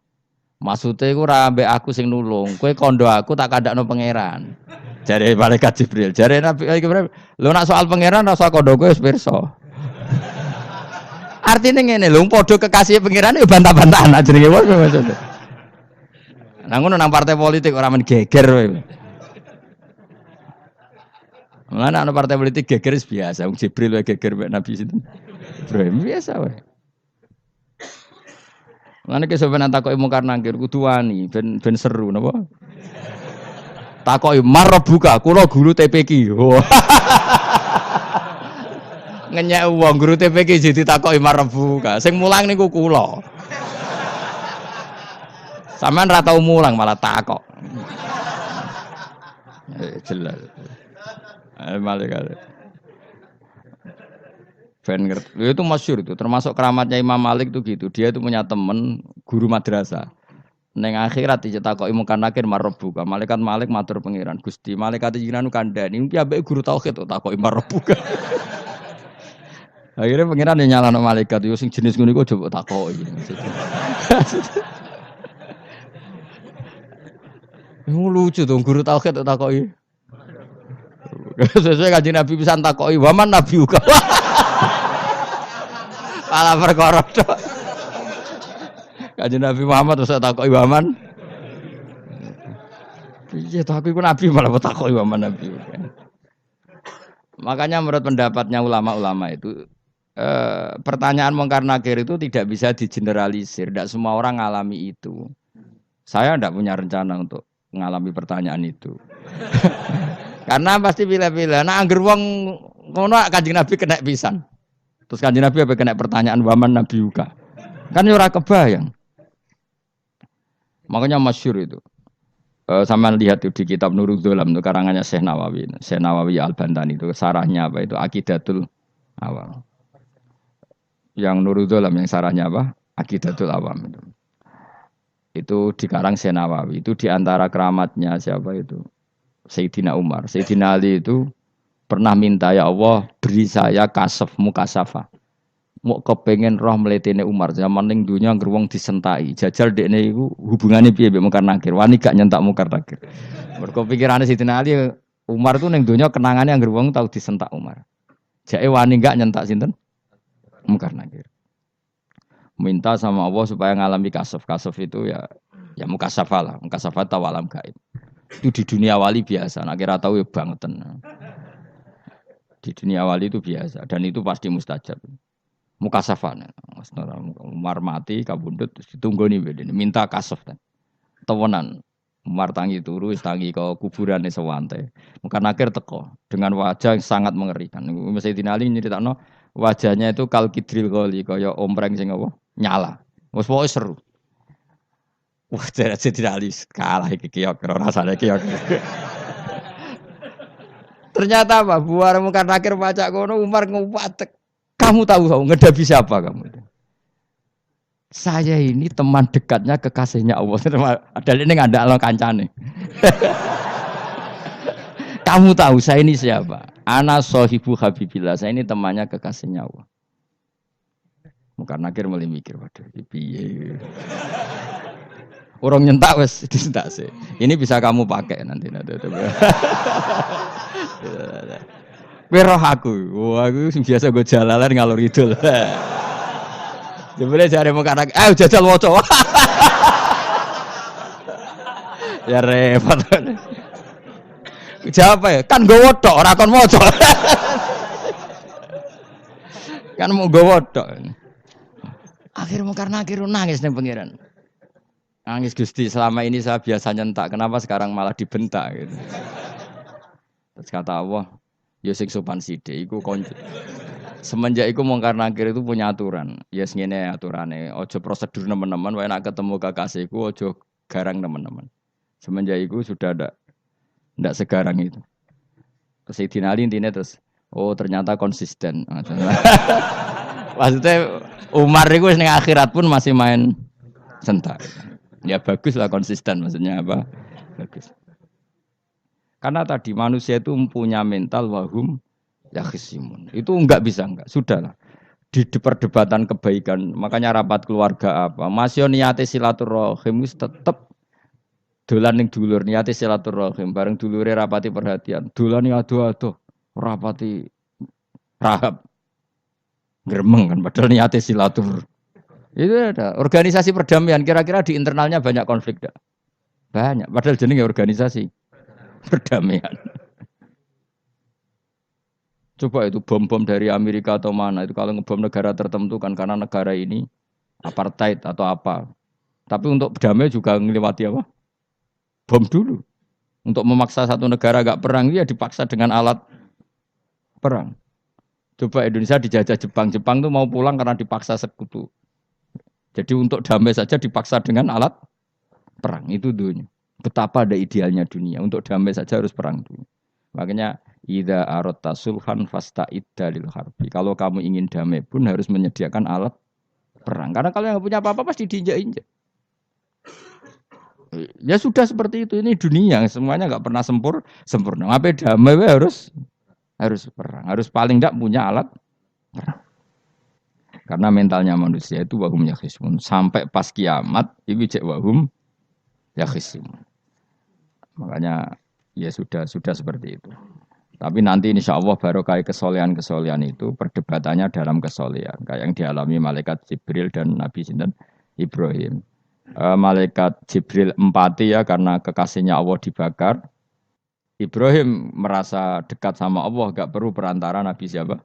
Maksude iku ora mbek aku sing nulung, kowe kondo aku tak kandakno pangeran. Jare malaikat Jibril, jare Nabi Ibrahim, lho nak soal pangeran rasa kondo kowe wis pirsa. Artine ngene lho, padha kekasih pangeran ya bantah-bantahan jenenge wong maksudnya. Lah ngono nang partai politik ora men geger kowe. Mulane ana partai politik geger biasa, wong Jibril wae geger mbek Nabi sinten. Ibrahim biasa wae. Mulane ki sampeyan takoki mungkar nangkir kudu wani ben seru napa? Takoki marbuka, kula guru TPQ. Ngenyek wong guru TPQ jadi takoki marbuka. Sing mulang niku kula. Sampeyan ra tau mulang malah takok. Jelas. Malaikat. Ben ngerti. Itu masyhur itu, termasuk keramatnya Imam Malik itu gitu. Dia itu punya teman guru madrasah. Neng akhirat dicetakoki mungkar nakir marbuka. Malaikat Malik matur pangeran, Gusti, malaikat jenengan kandhani iki ambek guru tauhid kok takoki marbuka. Akhirnya pangeran yang nyalano malaikat yo sing jenis ngono iku coba takoki. Lucu tuh guru tauhid kok takoki. Sesuai Kanjeng Nabi pisan takoki, "Waman Nabi uga." Pala perkara tok. Kanjeng Nabi Muhammad terus takoki waman. Piye to aku iku nabi malah takoki waman Nabi. Makanya menurut pendapatnya ulama-ulama itu pertanyaan mungkar nakir itu tidak bisa digeneralisir. Tidak semua orang ngalami itu. Saya tidak punya rencana untuk mengalami pertanyaan itu. Karena pasti pilih-pilih. Nah, angger wong ngono Kanjeng Nabi kena pisan. Terus Kanjeng Nabi apa kena pertanyaan waman Nabi Yuka. Kan ora kebayang. Makanya masyhur itu. Sama lihat itu di kitab Nurul Dzolam itu karangannya Syekh Nawawi. Syekh Nawawi Al-Bantani itu sarahnya apa itu Aqidatul Awam. Yang Nurul Dzolam yang sarahnya apa? Aqidatul Awam itu. Itu dikarang Syekh Nawawi. Itu diantara keramatnya siapa itu? Sayyidina Umar. Sayyidina Ali itu pernah minta ya Allah beri saya kasaf mukasafa. Mau kepengen roh mletene Umar zaman ning dunya ngruwung disentai. Jajal dekne iku hubungane piye mbek Mungkar Nakir. Wani gak nyentak Mungkar Nakir. Mergo pikirane Sayyidina Ali Umar tuh ning dunya kenangane anggere wong tau disentak Umar. Jake wani gak nyentak sinten? Mungkar Nakir. Minta sama Allah supaya ngalami kasaf. Kasaf itu ya mukasafa lah. Mukasafa tahu alam gaib. Itu di dunia wali biasa. Nak kira tahu ya bangetan. Di dunia wali itu biasa dan itu pasti mustajab. Mukasafan. Umar mati kabundut ditunggu nih bedene minta kasaf kan. Tawanan. Umar tangi turu tangi ke kuburan sewante. Mungkin akhir teko dengan wajah yang sangat mengerikan. Sayyidina Ali nyeritakno wajahnya itu kal kidril qoli kaya ompreng sing apa nyala. Wes pokoke seru. Wah, Sayyidina Ali kalah iki kiok rasane kiok. Ternyata apa? Buar Mungkar Nakir pacak kono Umar ngupatek. Kamu tahu ngedapi siapa kamu? Saya ini teman dekatnya kekasihnya Allah. Ada ini nggak ada kancane. Kamu tahu saya ini siapa? Ana sohibu habibillah. Saya ini temannya kekasihnya Allah. Mungkar Nakir mulai mikir, waduh, piye. Orang nyentak wes disentak sih. Ini bisa kamu pakai nanti. Weroh aku, wah aku biasa gue jalalan ngalor idul. Jebule jare Mungkar Nakir, jajal waca. Ya repot. Jawab ya, kan gue wodok, ora kon waca. Kan mau gue wodok. Akhirnya Mungkar Nakir nangis ning pangeran. Nangis Gusti, selama ini saya biasa nyentak, kenapa sekarang malah dibentak gitu. Terus kata Allah, ya sing sopan sithik iku konco. Semenjak iku Mungkar Nakir itu punya aturan. Ya ngene aturane, aja prosedur nemen-nemen, wae nek ketemu kekasihku aja garang nemen-nemen. Semenjak iku sudah ndak segarang itu. Terus Sayyidina Ali intinya terus, oh ternyata konsisten. Maksudnya Umar itu ning akhirat pun masih main sentak. Ya bagus lah konsisten, maksudnya apa? Bagus. Karena tadi manusia itu mempunyai mental wahum yakhisimun. Itu enggak bisa enggak. Sudahlah. Di perdebatan kebaikan, makanya rapat keluarga apa? Masih niate silaturahim tetap dolan ning dulur niate silaturahim bareng dulure rapati perhatian. Dolan ado-ado rapati rahab. Gremeng kan padahal niate silatur. Itu ada organisasi perdamaian kira-kira di internalnya banyak konflik dak? Banyak. Padahal jenenge organisasi perdamaian. Coba itu bom-bom dari Amerika atau mana itu kalau ngebom negara tertentu kan karena negara ini apartheid atau apa. Tapi untuk damai juga ngelewati apa? Bom dulu. Untuk memaksa satu negara agak perang dia dipaksa dengan alat perang. Coba Indonesia dijajah Jepang. Jepang tuh mau pulang karena dipaksa sekutu. Jadi untuk damai saja dipaksa dengan alat perang. Itu dunia. Betapa ada idealnya dunia. Untuk damai saja harus perang dulu. Makanya idza aratta sulhan fasta'id dalil harbi. Kalau kamu ingin damai pun harus menyediakan alat perang. Karena kalau yang punya apa-apa pasti diinjak-injak. Ya sudah seperti itu. Ini dunia. Semuanya nggak pernah sempurna. Apa damai harus perang. Harus paling tidak punya alat perang. Karena mentalnya manusia itu wahum yakhisimun. Sampai pas kiamat, itu cek wahum yakhisimun. Makanya ya sudah seperti itu. Tapi nanti insya Allah barokah kesolehan itu perdebatannya dalam kesolehan. Kayak yang dialami malaikat Jibril dan Nabi Sinten Ibrahim. Malaikat Jibril empati ya karena kekasihnya Allah dibakar. Ibrahim merasa dekat sama Allah, gak perlu perantara Nabi siapa?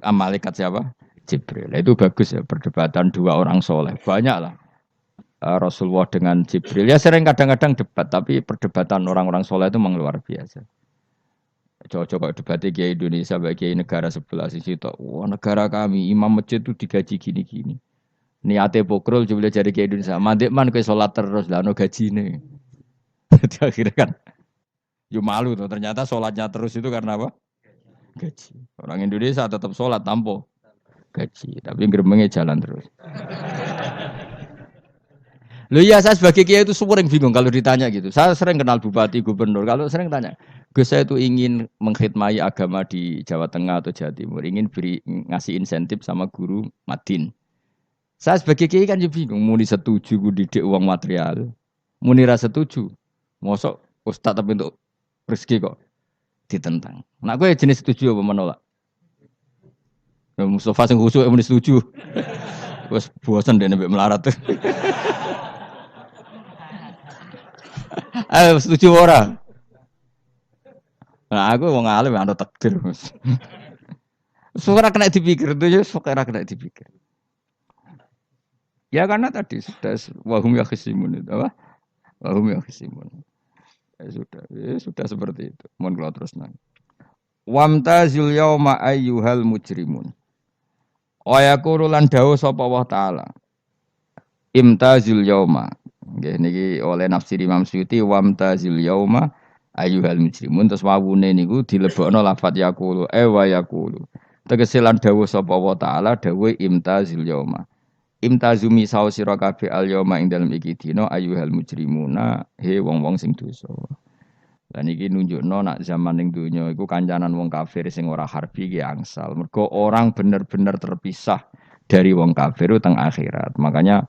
Malaikat siapa? Jibril. Itu bagus ya perdebatan dua orang soleh. Banyaklah Rasulullah dengan Jibril. Ya sering kadang-kadang debat, tapi perdebatan orang-orang soleh itu memang luar biasa. Coba debat Kiai Indonesia bagi Kiai negara sebelah sisi tok. Wah, negara kami imam masjid itu digaji gini-gini. Niate pokrol coba jadi Kiai Indonesia. Mandek man kowe salat terus lah ono gajine. Jadi akhirnya kan yo malu tuh. Ternyata sholatnya terus itu karena apa? Gaji. Orang Indonesia tetap sholat tanpa gaji, tapi gerbangnya jalan terus. Loh iya, saya sebagai kiai itu sering bingung kalau ditanya gitu. Saya sering kenal bupati, gubernur. Kalau sering tanya, Gus saya itu ingin mengkhidmati agama di Jawa Tengah atau Jawa Timur, ingin beri ngasih insentif sama guru Madin. Saya sebagai kiai kan juga bingung, muni setuju gue didik uang material, muni rasa setuju, mosok ustad tapi untuk rezeki kok ditentang. Nah gue jenis setuju apa menolak? Ya, Mustafa sing khusuk muni setuju. Wes bosan deh nabi melarat. Ayo setuju ora? Nah aku wong alim ana takdir. Suara kena dipikir itu ya suara kena dipikir. Ya karena tadi sudah wahum ya khisimun itu apa? Wahum ya khisimun. Ya sudah seperti itu. Mohon kalau terus nang. Wamtazil yauma ayyuhal mujrimun. Wa yaqulu lan dawuh sapa Allah taala. Imtazil yauma. Nggih niki oleh nafsir Imam Suyuti wamtazil yauma ayyuhal mujrimun terus wawune niku dilebokno lafat yaqulu wa yaqulu. Tegese lan dawuh sapa Allah taala dawuh imtazil yauma. Imtazumi saw sira kabeh al yauma ing dalem iki dina ayyuhal mujrimuna he wong-wong sing dosa. Lan iki nunjukno nak zaman ning donya iku kancanan wong kafir sing ora harbi ki angsal. Mergo orang bener-bener terpisah dari wong kafir teng akhirat. Makanya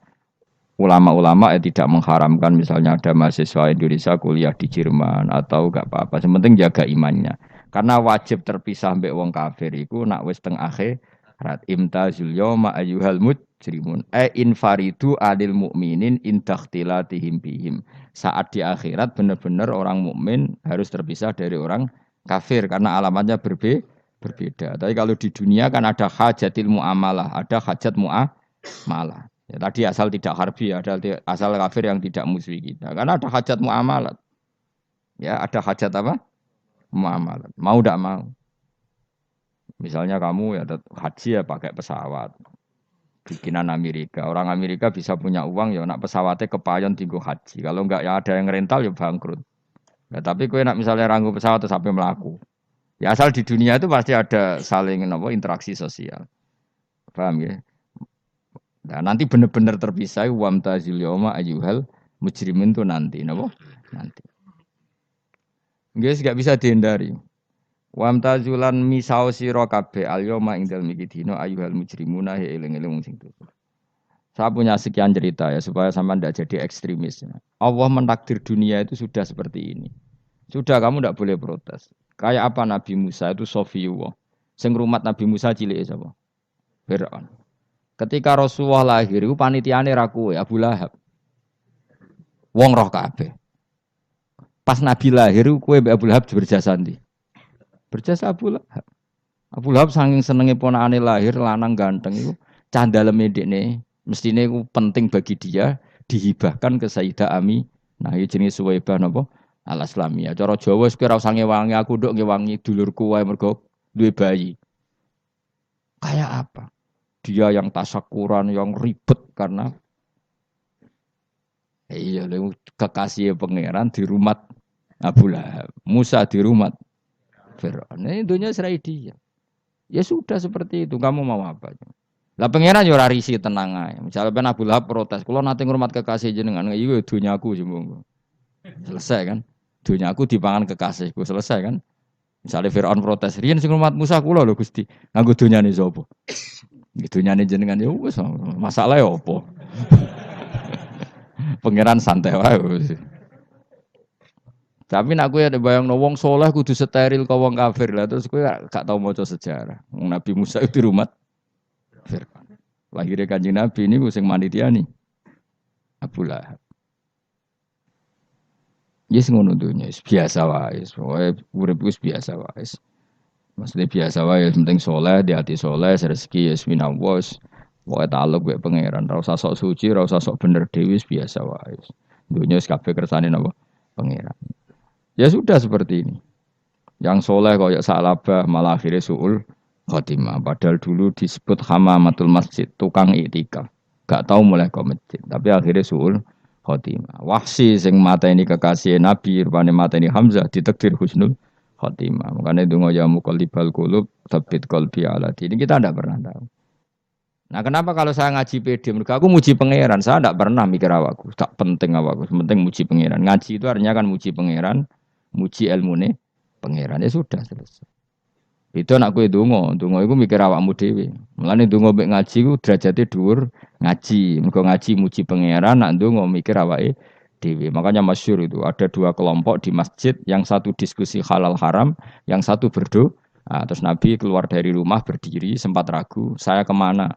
ulama-ulama tidak mengharamkan misalnya ada mahasiswa Indonesia kuliah di Jerman atau enggak apa-apa. Sementing jaga imannya. Karena wajib terpisah mbek wong kafir iku nak wis teng akhirat. Imtazul yauma ayyuhal mujrimun. Infaridu adil mukminin indakhtilatihim bihim. Saat di akhirat benar-benar orang mukmin harus terpisah dari orang kafir karena alamatnya berbeda. Tapi kalau di dunia kan ada hajatil muamalah, ada hajat muamalah. Ya, tadi asal tidak harbi, ada asal kafir yang tidak musuhi kita. Karena ada hajat muamalat. Ya, ada hajat apa? Muamalat. Mau tidak mau. Misalnya kamu ya haji ya pakai pesawat. Bikinan Amerika. Orang Amerika bisa punya uang ya nak pesawatnya kepayon tinggal haji. Kalau enggak ya ada yang rental ya bangkrut. Ya, tapi kue nak misalnya ranggu pesawat sampai melaku. Ya asal di dunia itu pasti ada saling interaksi sosial. Paham ya? Nah, nanti benar-benar terpisah wamtazil yauma ayyuhal mujrimin itu nanti nanti. Guys enggak bisa dihindari. Wamtazulan misau sira kabeh al yauma ing dalem iki dina ayyuhal mujrimuna he eling-eling sing dosa. Saya punya sekian cerita ya supaya sampean tidak jadi ekstremis. Allah mentakdir dunia itu sudah seperti ini. Sudah kamu tidak boleh protes. Kayak apa Nabi Musa itu Sofiyullah. Sing rumat Nabi Musa cilik sapa? Fir'aun. Ketika Rasulullah lahir itu panitiane ra kowe Abu Lahab. Wong roh kabeh. Pas Nabi lahir kowe mbek Abu Lahab berjasa ndi? Berjasa Abu Lahab. Abu Lahab saking senenge ponakane lahir lanang ganteng iku candaleme ndekne mestine iku penting bagi dia dihibahkan ke Sayyidah Ami. Nah, iki jenenge Suwaibah napa? Al-Islamiyah. Cara Jawa wis ora usah ngewangi aku nduk ngewangi dulurku wae mergo duwe bayi. Kayak apa? Dia yang tasakuran, yang ribet karena iya kekasih pangeran di rumah Abu Lahab. Musa di rumah Fir'aun. Ini dunia serai dia. Ya sudah seperti itu. Kamu mau apa? Lah pangeran yo ora risi tenang ae. Misalnya ben Abu Lahab protes, "Kulo nate ngurmat kekasih jenengan, iki dunyaku jembung." Selesai kan? Dunyaku dipangan kekasihku, selesai kan? Misalnya Fir'aun protes, "Riyen sing ngurmat Musa kula lho Gusti, nganggo dunyane sapa?" Dunyane jenengan ya wis masalah ya apa? Pangeran santai wae. Tapi nak kowe ada bayangno wong saleh kudu steril ka wong kafir lah terus kowe gak tau maca sejarah. Nabi Musa itu di rumah Fir'aun. Lahirnya Kanjeng Nabi ini sing manitiani Abu Lahab. Yes ngono dunya biasa wae. Pokoke urip wis biasa wae. Maksudnya biasa wae penting saleh, di hati saleh, rezeki yes minallah. Pokoke taluk wae pangeran, ora usah sok suci, ora usah sok bener dhewe biasa wae. Dunya wis kabeh kersane napa? Pangeran. Ya sudah seperti ini. Yang soleh koyok salabah malah akhirnya suul khotimah. Padahal dulu disebut hamamatul masjid, tukang iktikaf. Gak tahu mulai ke masjid, tapi akhirnya suul khotimah. Wahsi sing mata ini kekasih Nabi, rupanya mata ini Hamzah ditakdir husnul khotimah. Makanya itu ya muqallibal qulub tsabbit qalbi ala dini. Kita tidak pernah tahu. Nah, kenapa kalau saya ngaji PD? Mereka aku muji pangeran, saya tidak pernah mikir awakku. Tak penting awakku, penting muji pangeran. Ngaji itu artinya kan muji pangeran, muji ilmune pangeran. Ya sudah selesai. Itu anak gue dongo itu mikir awakmu dhewe. Mulane dongo mek ngaji ku derajate dhuwur ngaji. Mergo ngaji muji pangeran, nak dongo mikir awake dhewe. Makanya masyhur itu ada dua kelompok di masjid, yang satu diskusi halal haram, yang satu berdoa. Nah, terus Nabi keluar dari rumah berdiri sempat ragu, saya kemana?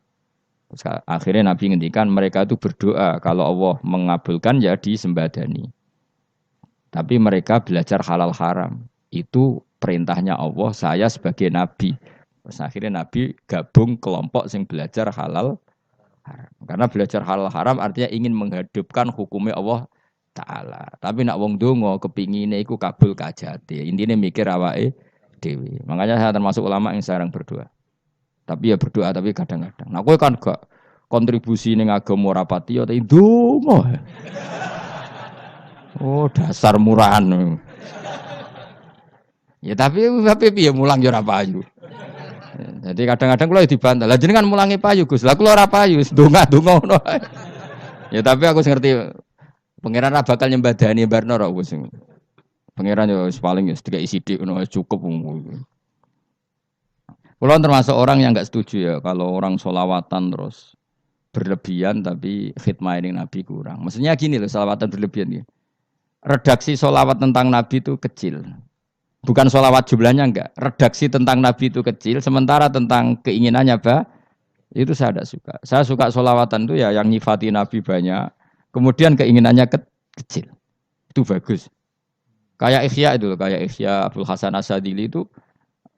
Terus akhirnya Nabi ngendikan mereka itu berdoa kalau Allah mengabulkan ya disembadani. Tapi mereka belajar halal haram. Itu perintahnya Allah, saya sebagai Nabi. Terus akhirnya Nabi gabung kelompok yang belajar halal haram. Karena belajar halal haram artinya ingin menghidupkan hukumnya Allah Ta'ala. Tapi nak wong dongo kepingine iku kabul kajati. Intinya mikir awake dewi. Makanya saya termasuk ulama yang jarang berdoa. Tapi ya berdoa tapi kadang-kadang. Nah, kowe kan gak kontribusi ning agama rapati ya tapi dongo. Oh, dasar murahan. Ya tapi piye mulang ya ora payu. Jadi kadang-kadang kula dibantah. Lah jenengan mulangi payu Gus. Lah kula ora payu, donga-donga ngono. Ya tapi aku ngerti pangeran ra bakal nyembadani barno ra wis. Pangeran ya paling ya sedikit sithik ngono cukup. Kula termasuk orang yang enggak setuju ya kalau orang sholawatan terus berlebihan tapi khidmah ini Nabi kurang. Maksudnya gini loh, sholawatan berlebihan ya. Redaksi sholawat tentang Nabi itu kecil. Bukan sholawat jumlahnya enggak. Redaksi tentang Nabi itu kecil, sementara tentang keinginannya itu saya tidak suka. Saya suka sholawatan itu ya yang nyifati Nabi banyak, kemudian keinginannya kecil. Itu bagus. Kayak Ihya itu loh, kayak Ihya Abdul Hasan Asadili itu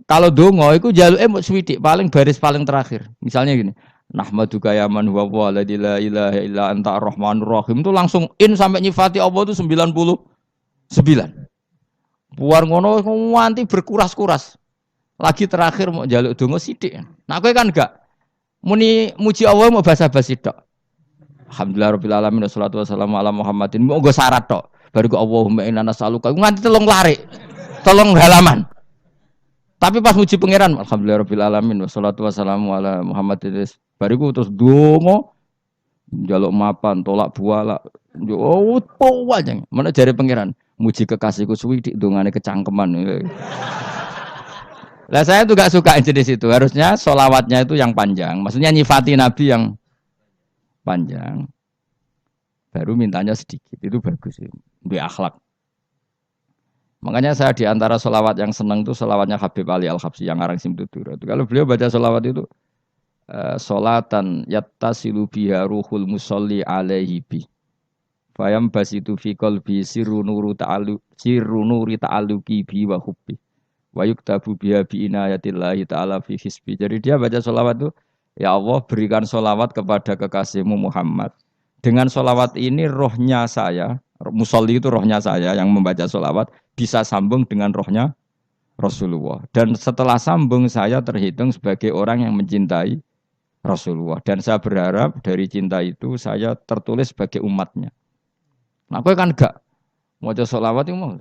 kalau dongo itu jaluke mung swidik, paling baris paling terakhir. Misalnya gini, nahmaduka ya man huwa la ilaha illa anta arrahmanur rahim itu langsung in sampai nyifati Allah itu 99. Buar ngono nganti berkuras-kuras. Lagi terakhir mau njaluk donga sithik. Nah kowe kan enggak muni muji Allah mau basa-basi tok. Alhamdulillahirabbil alamin wassalatu wassalamu ala Muhammadin. Mau nggo syarat tok. Baru ke Allahumma inna nas'aluka nganti telung lari. Telung halaman. Tapi pas muji pangeran alhamdulillahirabbil alamin wassalatu wassalamu ala Muhammadin. Bariku terus donga njaluk mapan, tolak buala. Oh, aja. Mana jare pangeran? Muji kekasihku suwi dik dongane kecangkeman. Lah saya tuh gak suka jenis itu. Harusnya sholawatnya itu yang panjang. Maksudnya nyifati Nabi yang panjang. Baru mintanya sedikit. Itu bagus sih. Di akhlak. Makanya saya di antara sholawat yang senang itu sholawatnya Habib Ali Al-Habsyi yang ngarang Simtutura. Kalau beliau baca sholawat itu sholatan yattasilu biha ruhul musolli alaihi bi. Fayam basitu fi qalbi sirru nuri ta'alluqi bi wa hubbi. Wa yuktabu biha bi inayatillahi ta'ala fi hisbi. Jadi dia baca sholawat itu, ya Allah berikan sholawat kepada kekasihmu Muhammad. Dengan sholawat ini rohnya saya, musolli itu rohnya saya yang membaca sholawat, bisa sambung dengan rohnya Rasulullah. Dan setelah sambung saya terhitung sebagai orang yang mencintai Rasulullah. Dan saya berharap dari cinta itu saya tertulis sebagai umatnya. Nah, aku kan enggak mau sholawat itu mau,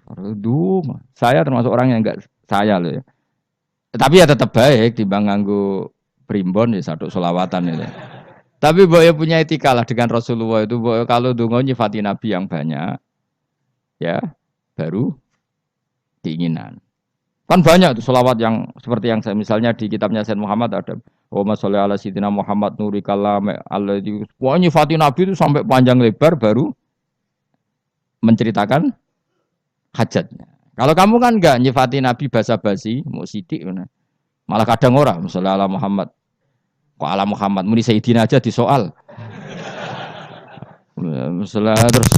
saya termasuk orang yang enggak saya loh ya. Tapi ya tetap baik dibanding nganggo primbon ya satu sholawatan itu. Tapi boyo punya etika lah dengan Rasulullah itu. Boyo kalau dongo nyifati Nabi yang banyak, ya baru keinginan. Kan banyak tuh sholawat yang seperti yang saya misalnya di kitabnya Sayyid Muhammad ada Allahumma sholli ala sayyidina Muhammad nuri kalam alladzi. Wah nyifati Nabi itu sampai panjang lebar baru menceritakan hajatnya. Kalau kamu kan enggak nyifati Nabi basa-basi, mau sidik mana. Malah kadang orang, misalnya ala Muhammad. Kok ala Muhammad, muni Sayyidina aja disoal. Misalnya terus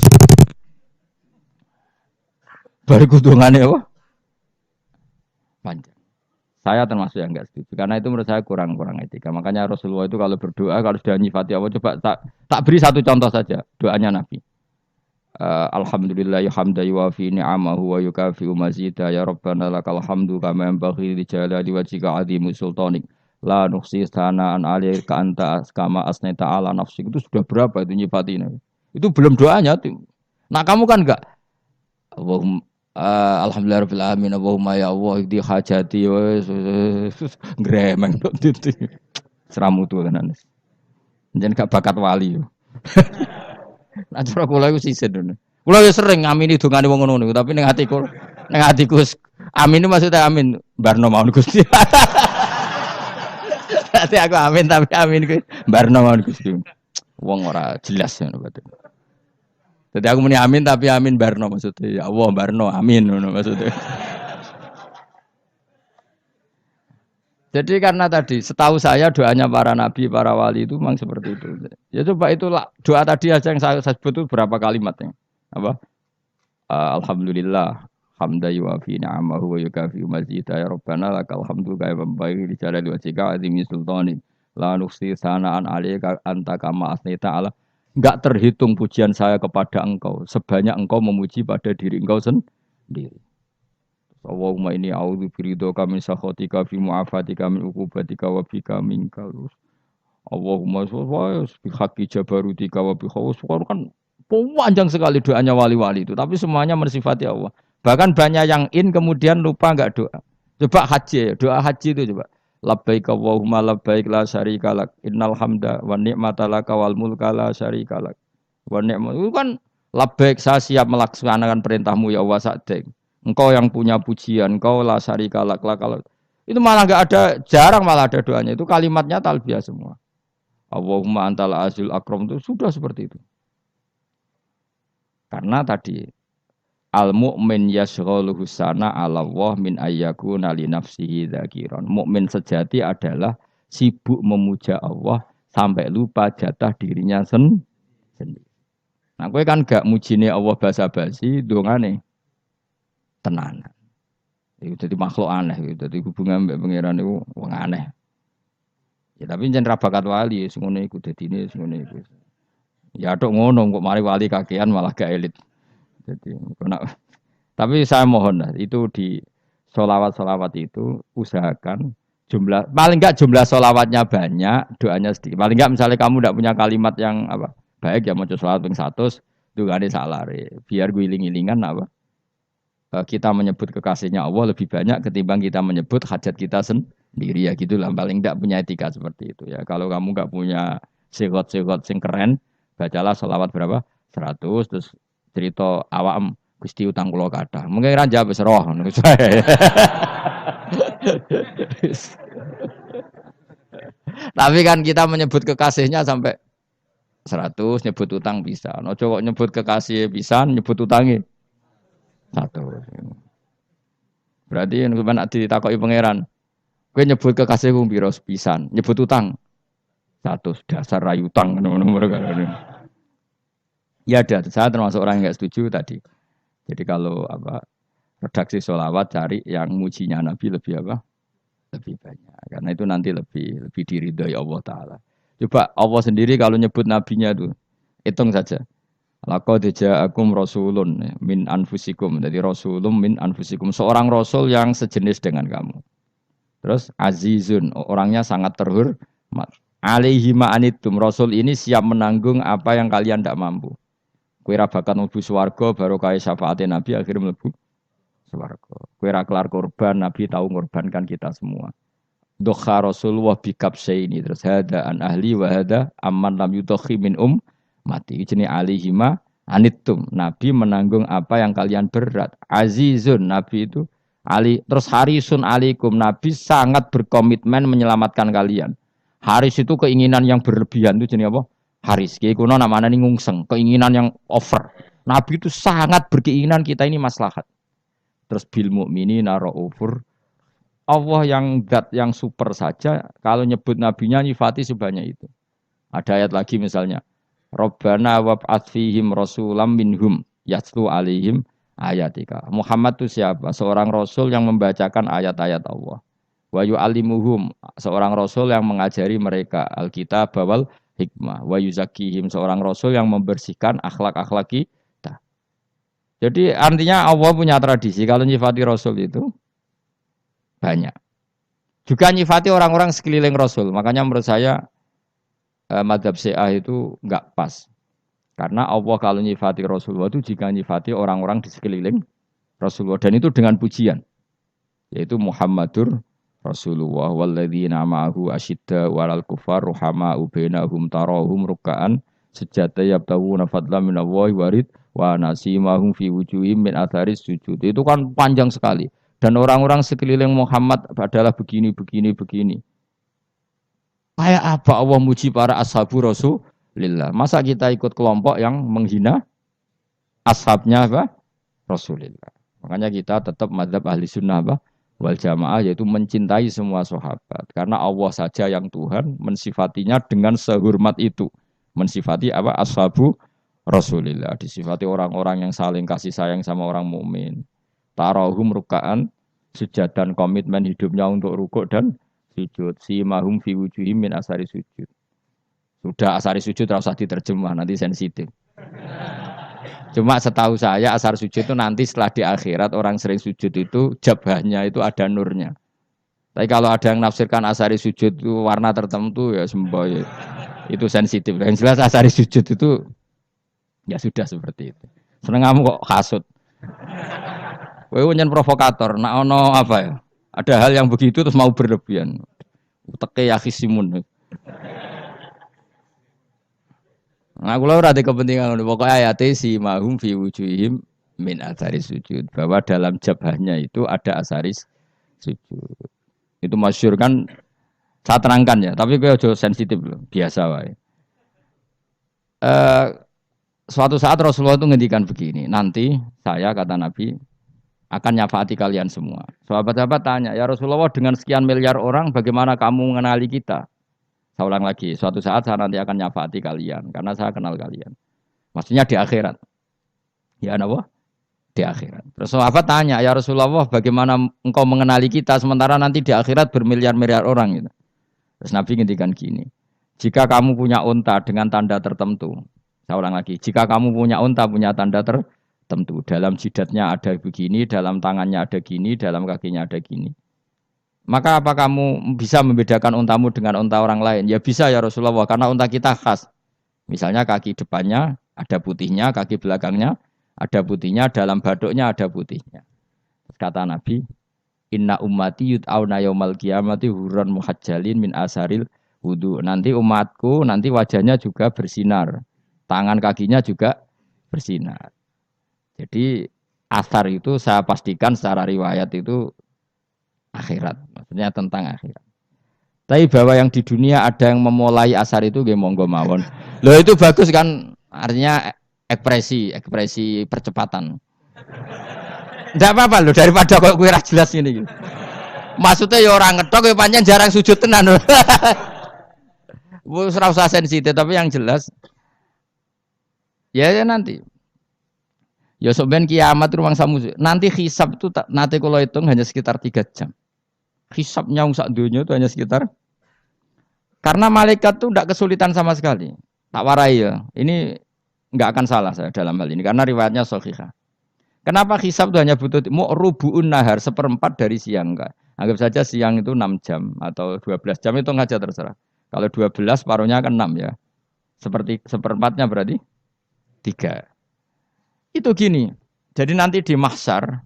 baru kudungannya apa? Panjang. Saya termasuk yang enggak setuju. Karena itu menurut saya kurang etika. Makanya Rasulullah itu kalau berdoa, kalau sudah nyifati Allah, coba tak beri satu contoh saja doanya Nabi. Alhamdulillah hamda yuwafi ni'amahu wa yukafi'u mazida ya rabbana lakal hamdu kama yanbaghi li jalali wajhika 'azimi sultanik la nuhsi sana'an 'alaika anta kama asnaita 'ala nafsik. Itu sudah berapa itu nyifatina? Itu belum doanya tuh. Nah, kamu kan enggak Allahumma alhamdulillahirabbil alamin Allahumma ya Allah di hajati gremeng tok itu. Seramutu tenan. Jeneng gak bakat wali. Nah, cara kula iku sisit ngono. Kula ya sering ngamini dongane wong ngono niku, tapi ning atiku amin itu maksudnya amin barno mawon Gusti. Dadi aku amin tapi amin kuwi barno mawon Gusti. Wong ora jelas ngono berarti. Dadi aku muni amin tapi amin barno maksudnya. Ya Allah barno amin ngono maksudnya. Jadi karena tadi setahu saya doanya para nabi, para wali itu memang seperti itu. Ya coba itulah doa tadi aja yang saya sebut itu berapa kalimatnya. Apa? Alhamdulillah hamda yuwafi ni'amahu wa yukafi mazida ya rabbana lakal hamdu kama yanbaghi li jalali wajhika azimi sultani la nuhsi sana'an 'alaika anta kama asnaita 'ala. Enggak terhitung pujian saya kepada engkau sebanyak engkau memuji pada diri engkau sendiri. Allahumma inni a'udzu biridhoka min sakhatika fi mu'afatika min uqubatika wa bika minkal. Allahumma bi haqqi jabarutika wa bi khaus. Kan panjang sekali doanya wali-wali itu, tapi semuanya mensifati Allah. Bahkan banyak yang kemudian lupa enggak doa. Coba haji, doa haji itu coba. Labbaik Allahumma labbaik la syarika lak. Innal hamda wa ni'mata laka wal mulka la syarika lak. Wa ni'mat itu kan labbaik saya siap melaksanakan perintahmu ya Allah sakdeng. Engkau yang punya pujian, engkau la syarika lak. Itu malah enggak ada, jarang malah ada doanya. Itu kalimatnya talbiyah semua. Allahumma antal azil akram itu sudah seperti itu. Karena tadi al mukmin yashghaluhu sana 'ala Allah min ayyakuna li nafsihi dzakiran. Mukmin sejati adalah sibuk memuja Allah sampai lupa jatah dirinya sendiri. Nah, kowe kan gak mujine Allah basa-basi, dongane tenanan. Itu jadi makhluk aneh, jadi hubungan mbek pangeran itu wong aneh. Ya tapi jen ra bakat wali, ngono iku dadine ngono iku. Ya tok ngono kok mari wali kakean malah gak elit. Jadi tapi saya mohon lah itu di sholawat itu usahakan jumlah paling enggak jumlah sholawatnya banyak, doanya sedikit. Paling enggak misalnya kamu tidak punya kalimat yang apa baik ya maca sholawat ping 100 itu gak ada salah. Biar gue iling-ilingan apa kita menyebut kekasihnya Allah lebih banyak ketimbang kita menyebut hajat kita sendiri ya gitulah. Paling enggak punya etika seperti itu ya. Kalau kamu enggak punya sigot-sigot sing keren, bacalah sholawat berapa 100 terus cerita awam Gusti utang kula kathah. Mungkin ra jawab wis roh ngono saya. Tapi kan kita menyebut kekasihnya sampai 100 nyebut utang bisa. Ojo kok nyebut kekasih pisan nyebut utangi 100. Berarti yen nek ditakoki pangeran, kowe nyebut kekasihku piro pisan, nyebut utang 100 dasar ra utang ngono-ngono. Ya ada, saya termasuk orang yang nggak setuju tadi. Jadi kalau apa redaksi sholawat cari yang mujinya Nabi lebih apa? Lebih banyak. Karena itu nanti lebih diridhoi Allah Taala. Coba Allah sendiri kalau nyebut nabinya itu hitung saja. Laqad ja'akum rasulun min anfusikum. Jadi rasulun min anfusikum. Seorang rasul yang sejenis dengan kamu. Terus azizun, orangnya sangat terhormat. Alaihi ma'anitum. Rasul ini siap menanggung apa yang kalian tidak mampu. Kowe ra bakat mlebu swarga baru kaya syafaate Nabi akhirnya mlebu swarga. Kowe ra kelar korban Nabi tahu ngorbankan kita semua. Dokha Rasulullah bikabsaini terus hada an ahli wa hada amman lam yudokhi min mati. Jenenge alihima anittum. Nabi menanggung apa yang kalian berat. Azizun Nabi itu ali terus harisun alaikum. Nabi sangat berkomitmen menyelamatkan kalian. Haris itu keinginan yang berlebihan itu jenenge apa? Haris, kiai kuno namanya nih ngungseng, keinginan yang over. Nabi itu sangat berkeinginan kita ini maslahat. Terus bil mukminina raufur. Allah yang zat yang super saja, kalau nyebut nabinya nyifati sebanyak itu. Ada ayat lagi misalnya, Rabbana wab'ats fihim rasulam minhum yatlu alaihim ayatika. Muhammad itu siapa? Seorang rasul yang membacakan ayat-ayat Allah. Wa yu'allimuhum, seorang rasul yang mengajari mereka Alkitab wal hikmah. Wa yuzakihim, seorang rasul yang membersihkan akhlak-akhlak kita. Jadi artinya Allah punya tradisi kalau nyifati Rasul itu banyak. Juga nyifati orang-orang sekeliling Rasul. Makanya menurut saya madhab Syiah itu enggak pas. Karena Allah kalau nyifati Rasulullah itu jika nyifati orang-orang di sekeliling Rasulullah. Dan itu dengan pujian. Yaitu Muhammadur Rasulullah walladzina ma'ahu asyidda walal kufar ruhama'u bainahum tarahum ruk'an sujada yabtawuna fadlan minallahi warid wa nasimahum fi wujuhim min atharis sujud. Itu kan panjang sekali. Dan orang-orang sekeliling Muhammad adalah begini. Kayak apa Allah muji para ashabu Rasulillah? Masa kita ikut kelompok yang menghina ashabnya apa? Rasulillah. Makanya kita tetap mazhab ahli sunnah apa? Wal jamaah, yaitu mencintai semua sahabat. Karena Allah saja yang Tuhan mensifatinya dengan sehormat itu. Mensifati apa? Ashabu Rasulillah. Disifati orang-orang yang saling kasih sayang sama orang mukmin. Tarahum ruka'an, sujud dan komitmen hidupnya untuk rukuk dan sujud. Simahum fi wujuhim min asari sujud. Sudah asari sujud tidak usah diterjemah, nanti sensitif. Cuma setahu saya asar sujud itu nanti setelah di akhirat orang sering sujud itu jabahnya itu ada nurnya. Tapi kalau ada yang nafsirkan asari sujud itu warna tertentu ya semboy itu sensitif. Yang jelas asari sujud itu ya sudah seperti itu. Seneng kamu kok kasut. Kowe nyen provokator, nak ono apa ya? Ada hal yang begitu terus mau berlebihan. Teke ya khisimun. Nah, kula ora ada kepentingan pokoknya ayat si mahum fi wujuhim min asaris sujud, bahwa dalam jabahnya itu ada asaris sujud. Itu masyhur kan, saya terangkan ya, tapi kowe aja sensitif loh, biasa wae. Suatu saat Rasulullah itu ngendikan begini, nanti saya kata Nabi akan nyafaati kalian semua. Sahabat-sahabat tanya, ya Rasulullah dengan sekian miliar orang bagaimana kamu mengenali kita? Saya ulang lagi, suatu saat saya nanti akan nyafaati kalian, karena saya kenal kalian. Maksudnya di akhirat. Ya apa? Di akhirat. Terus sahabat tanya, ya Rasulullah bagaimana engkau mengenali kita, sementara nanti di akhirat bermiliar-miliar orang. Gitu. Terus Nabi ngendikan gini, jika kamu punya unta dengan tanda tertentu, saya ulang lagi, jika kamu punya unta punya tanda tertentu, dalam jidatnya ada begini, dalam tangannya ada gini, dalam kakinya ada gini. Maka apa kamu bisa membedakan untamu dengan unta orang lain? Ya bisa ya Rasulullah, karena unta kita khas. Misalnya kaki depannya ada putihnya, kaki belakangnya ada putihnya, dalam baduknya ada putihnya. Kata Nabi, inna ummati yud'auna yaumal qiyamati hurran muhajjalin min asaril wudu. Nanti umatku, nanti wajahnya juga bersinar. Tangan kakinya juga bersinar. Jadi asar itu saya pastikan secara riwayat itu akhirat, maksudnya tentang akhirat. Tapi bahwa yang di dunia ada yang memulai asar itu nggih monggo mawon. Loh itu bagus kan, artinya ekspresi percepatan. Enggak apa-apa loh, daripada kok kowe ora jelas ngene iki. Maksudnya ya orang ngetok ya pancen jarang sujud tenan. Wis ora usah sensitif, tapi yang jelas ya nanti. Ya soben kiamat ruang samu. Nanti hisab itu nanti kalau hitung hanya sekitar 3 jam. Hisabnya sak dunia itu hanya sekitar. Karena malaikat itu tidak kesulitan sama sekali. Tak warai ya. Ini enggak akan salah saya dalam hal ini karena riwayatnya sahihah. Kenapa hisab itu hanya butuh rubu'un nahar, 1/4 dari siang enggak. Anggap saja siang itu 6 jam atau 12 jam itu aja terserah. Kalau 12 paruhnya kan 6 ya. Seperti 1/4-nya berarti 3. Itu gini, jadi nanti di mahsyar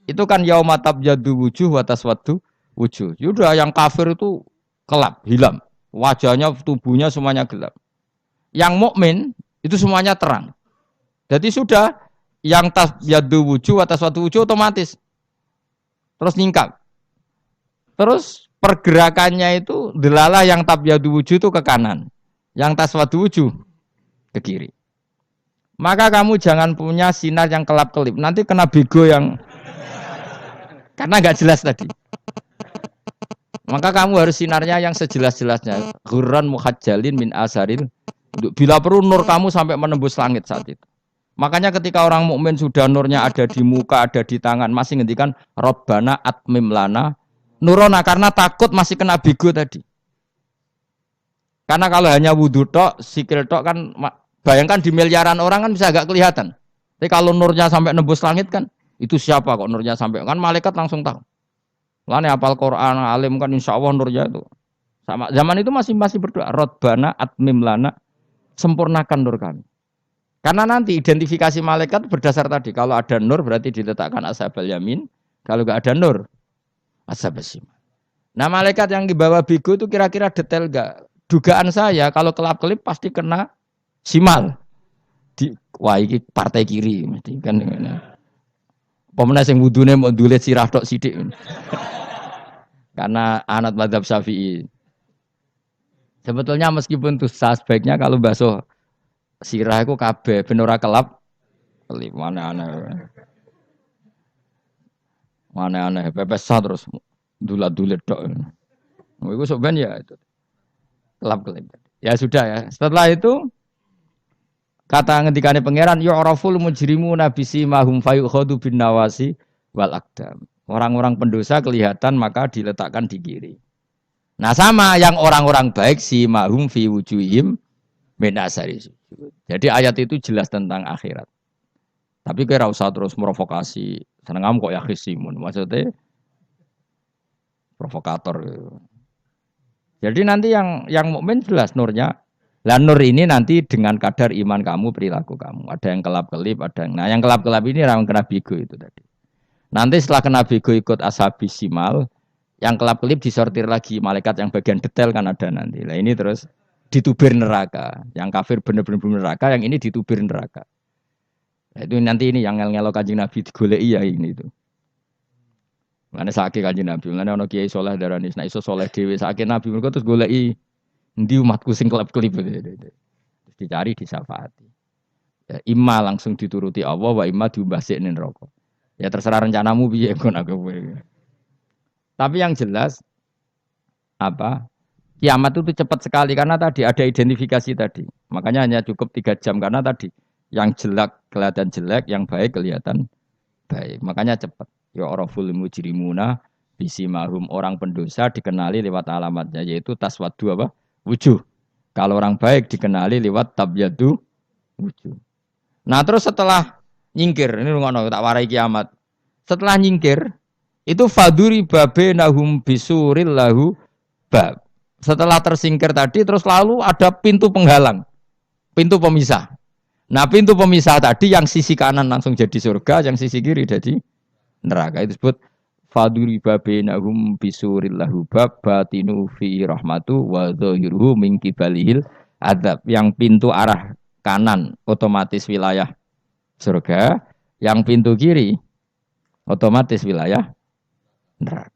itu kan yaumatab jadu wujuh wataswadu wujuh. Yaudah yang kafir itu kelap, hilang, wajahnya, tubuhnya semuanya gelap. Yang mukmin itu semuanya terang. Jadi sudah yang tas jadu wujuh wataswadu wujuh otomatis terus nyingkap. Terus pergerakannya itu delalah yang tabyadu wujuh itu ke kanan, yang taswadu wujuh ke kiri. Maka kamu jangan punya sinar yang kelap-kelip. Nanti kena bego yang karena nggak jelas tadi. Maka kamu harus sinarnya yang sejelas-jelasnya. Ghurran muhajjalin min asaril. Bila perlu nur kamu sampai menembus langit saat itu. Makanya ketika orang mukmin sudah nurnya ada di muka, ada di tangan, masih ngendikan Rabbana atmim lana nurona, karena takut masih kena bego tadi. Karena kalau hanya wudu tok, sikil tok kan bayangkan di miliaran orang kan bisa agak kelihatan. Tapi kalau nurnya sampai nembus langit kan, itu siapa kok nurnya sampai? Kan malaikat langsung tahu. Lane hafal Quran, alim kan insya Allah nurnya itu. Sama zaman itu masih berdoa, Rabbana atmim lana, sempurnakan nur kami. Karena nanti identifikasi malaikat berdasar tadi. Kalau ada nur berarti diletakkan ashabal yamin. Kalau nggak ada nur, ashabal shimal. Nah malaikat yang dibawa bigo itu kira-kira detail nggak? Dugaan saya kalau kelap-kelip pasti kena simal. Wah ini partai kiri mesti kan. Pemenang yang wudune mau dulet sirah tok sidik. Karena anak mazhab Syafi'i. Sebetulnya meskipun tuh sebaiknya kalau basuh sirah itu kabeh ben ora kelap kelip mana aneh pepes terus dulat-dulet tok. Iku sok ben ya itu. Kelap kelip. Ya sudah ya. Setelah itu kata ngendikane pangeran yu'raful mujrimuna bisimahum fayukhadu bin nawasi wal aqdam. Orang-orang pendosa kelihatan maka diletakkan di kiri. Nah sama yang orang-orang baik simahum fi wujuhim min asari sujud. Jadi ayat itu jelas tentang akhirat. Tapi kira usah terus provokasi. Seneng kamu kok ya khisimun. Maksudnya provokator. Jadi nanti yang mukmin jelas nurnya. Lah nur ini nanti dengan kadar iman kamu, perilaku kamu. Ada yang kelap-kelip, ada yang... Nah yang kelap-kelip ini orang kena bigo itu tadi. Nanti setelah kena bigo ikut ashabis simal, yang kelap-kelip disortir lagi. Malaikat yang bagian detail kan ada nanti. Nah ini terus ditubir neraka. Yang kafir benar-benar neraka, yang ini ditubir neraka. Nah, itu nanti ini yang ngel-ngelok Kanjeng Nabi digoleki ya ini itu. Mana sakit Kanjeng Nabi, mana ono kiai soleh darani, nek iso soleh dhewe sakit Nabi mergo terus goleki endi umatku sing kelap-kelip. Terus dicari disyafaati. Ya, imma langsung dituruti Allah wa imma diumbasik ning neraka. Ya terserah rencanamu piye kon aku. Tapi yang jelas apa? Kiamat itu cepat sekali karena tadi ada identifikasi tadi. Makanya hanya cukup 3 jam karena tadi yang jelek kelihatan jelek, yang baik kelihatan baik. Makanya cepat. Ya araful mujrimuna bisimahum, orang pendosa dikenali lewat alamatnya yaitu taswaddu apa? Wujuh. Kalau orang baik dikenali lewat tabyadu wujuh. Nah, terus setelah nyingkir, ini ngono tak warai kiamat. Setelah nyingkir itu faduri babenahum bisuril lahu bab. Setelah tersingkir tadi terus lalu ada pintu penghalang. Pintu pemisah. Nah, pintu pemisah tadi yang sisi kanan langsung jadi surga, yang sisi kiri jadi neraka. Itu disebut faduri babenahum bisuril lahu bab batinu fi rahmatu wa dhahiruhu min kibalihil adzab. Yang pintu arah kanan otomatis wilayah surga, yang pintu kiri otomatis wilayah neraka.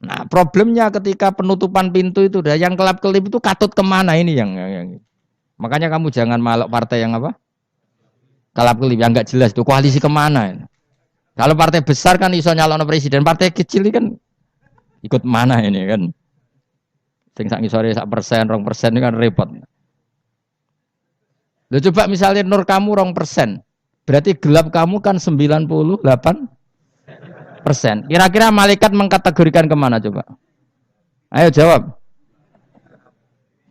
Nah, problemnya ketika penutupan pintu itu dah yang kelap-kelip itu katut kemana ini yang makanya kamu jangan malok partai yang apa? Kelap-kelip yang enggak jelas itu koalisi kemana? Kalau partai besar kan iso nyalon presiden, partai kecil kan ikut mana ini kan? Sing sak ngisore 1%, 2% ini kan repot. Lo coba misalnya nur kamu 2%, berarti gelap kamu kan 98%. Kira-kira malaikat mengkategorikan kemana coba? Ayo jawab.